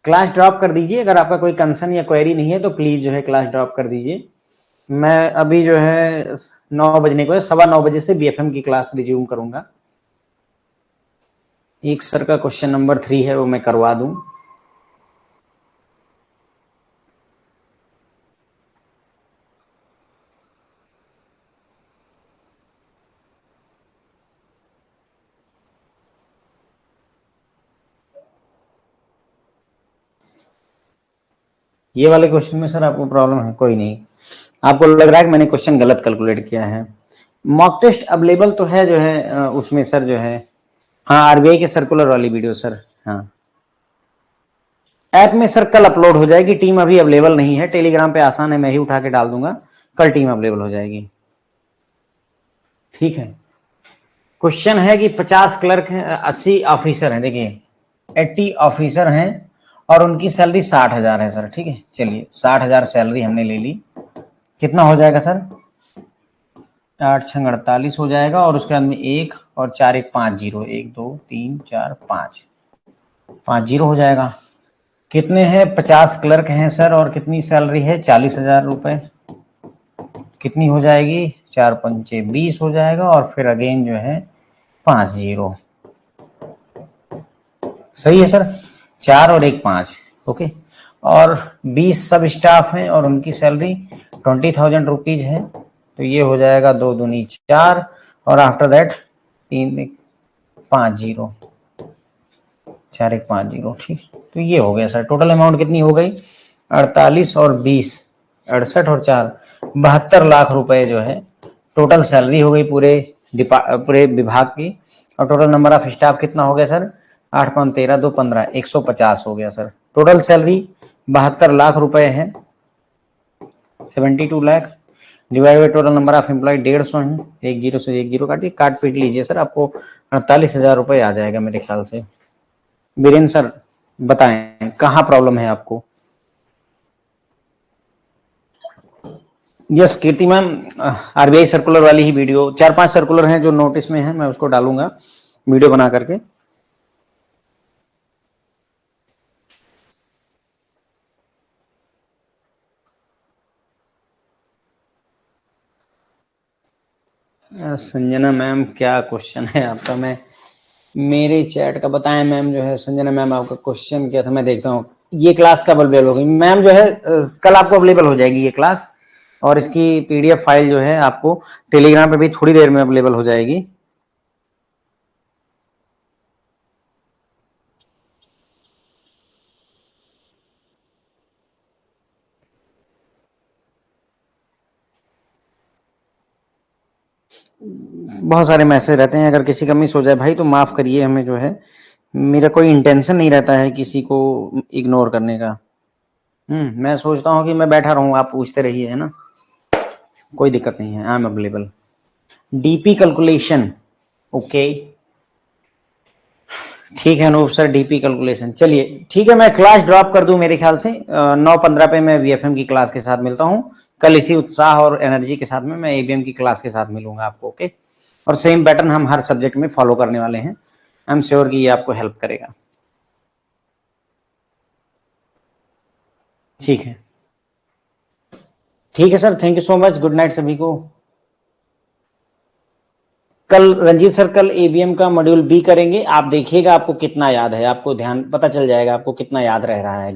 Class drop कर दीजिए, अगर आपका कोई कंसर्न या क्वेरी नहीं है तो प्लीज जो है क्लास ड्रॉप कर दीजिए। मैं अभी जो है 9 बजने को है, 9:15 बजे से बीएफएम की क्लास रिज्यूम करूंगा। एक सर का क्वेश्चन नंबर 3 है, वो मैं करवा दूं। ये वाले क्वेश्चन में सर आपको प्रॉब्लम है? कोई नहीं, आपको लग रहा है कि मैंने क्वेश्चन गलत कैलकुलेट किया है। मॉक टेस्ट अवेलेबल तो है जो है उसमें सर जो है, हाँ आरबीआई के सर्कुलर वाली वीडियो सर, हाँ ऐप में सर कल अपलोड हो जाएगी। टीम अभी अवेलेबल नहीं है, टेलीग्राम पे आसान है, मैं ही उठा के डाल दूंगा, कल टीम अवेलेबल हो जाएगी। ठीक है, क्वेश्चन है कि 50 क्लर्क हैं, 80 ऑफिसर हैं, देखिए 80 ऑफिसर हैं और उनकी सैलरी 60,000 है सर। ठीक है, चलिए 60,000 सैलरी हमने ले ली, कितना हो जाएगा सर? 8×6 48 हो जाएगा, और उसके बाद में 1 और 4 1 5 0, 1 2 3 4 5 5 0 हो जाएगा। कितने हैं? 50 क्लर्क हैं सर, और कितनी सैलरी है? 40,000 रुपए। कितनी हो जाएगी? 4×5 20 हो जाएगा, और फिर अगेन जो है 50। सही है सर, 4 और 1 5। ओके, और 20 सब स्टाफ हैं और उनकी सैलरी 20,000 रुपीज है, तो ये हो जाएगा 2 दूनी 4 और आफ्टर दैट 3 1 5 0, 4 1 5 0। ठीक, तो ये हो गया सर। टोटल अमाउंट कितनी हो गई? 48 और 20, 68 और 4, 72 लाख रुपए जो है टोटल सैलरी हो गई पूरे विभाग की। और टोटल नंबर ऑफ स्टाफ कितना हो गया सर? 8 5 13 2 15, 150 हो गया सर। टोटल सैलरी 72 लाख रुपए है, 72 lakh divide by total number of employ 150 है। 10 से 10 काटिए, काट पीट लीजिए सर, आपको 48,000 रुपए आ जाएगा मेरे ख्याल से। बीरेन्द्र सर बताएं कहाँ प्रॉब्लम है आपको? यस कीर्ति मैम, आरबीआई सर्कुलर वाली ही वीडियो, 4-5 सर्कुलर हैं जो नोटिस में है, मैं उसको डालूंगा वीडियो बना करके। संजना मैम क्या क्वेश्चन है आपका? मैं मेरे चैट का बताएं मैम। जो है संजना मैम आपका क्वेश्चन क्या था, मैं देखता हूँ। ये क्लास कब अवेलेबल होगी मैम? जो है कल आपको अवेलेबल हो जाएगी ये क्लास, और इसकी पीडीएफ फाइल जो है आपको टेलीग्राम पे भी थोड़ी देर में अवेलेबल हो जाएगी। बहुत सारे मैसेज रहते हैं, अगर किसी का मिस हो जाए भाई तो माफ करिए हमें। जो है मेरा कोई इंटेंशन नहीं रहता है किसी को इग्नोर करने का। मैं सोचता हूँ कि मैं बैठा रहूं, आप पूछते रहिए, है ना, कोई दिक्कत नहीं है। I am available. DP calculation, okay ठीक है अनूप सर, डीपी कैलकुलेशन। चलिए ठीक है, मैं क्लास ड्रॉप कर दूं मेरे ख्याल से। 9:15 पे मैं वीएफएम की क्लास के साथ मिलता हूं। कल इसी उत्साह और एनर्जी के साथ में मैं एबीएम की क्लास के साथ मिलूंगा आपको। ओके, और सेम पैटर्न हम हर सब्जेक्ट में फॉलो करने वाले हैं। आई एम श्योर कि ये आपको हेल्प करेगा। ठीक है, ठीक है sir, thank you so much, good night सभी को। कल रंजीत सर, कल एबीएम का मॉड्यूल बी करेंगे, आप देखिएगा आपको कितना याद है, आपको ध्यान पता चल जाएगा आपको कितना याद रह रहा है।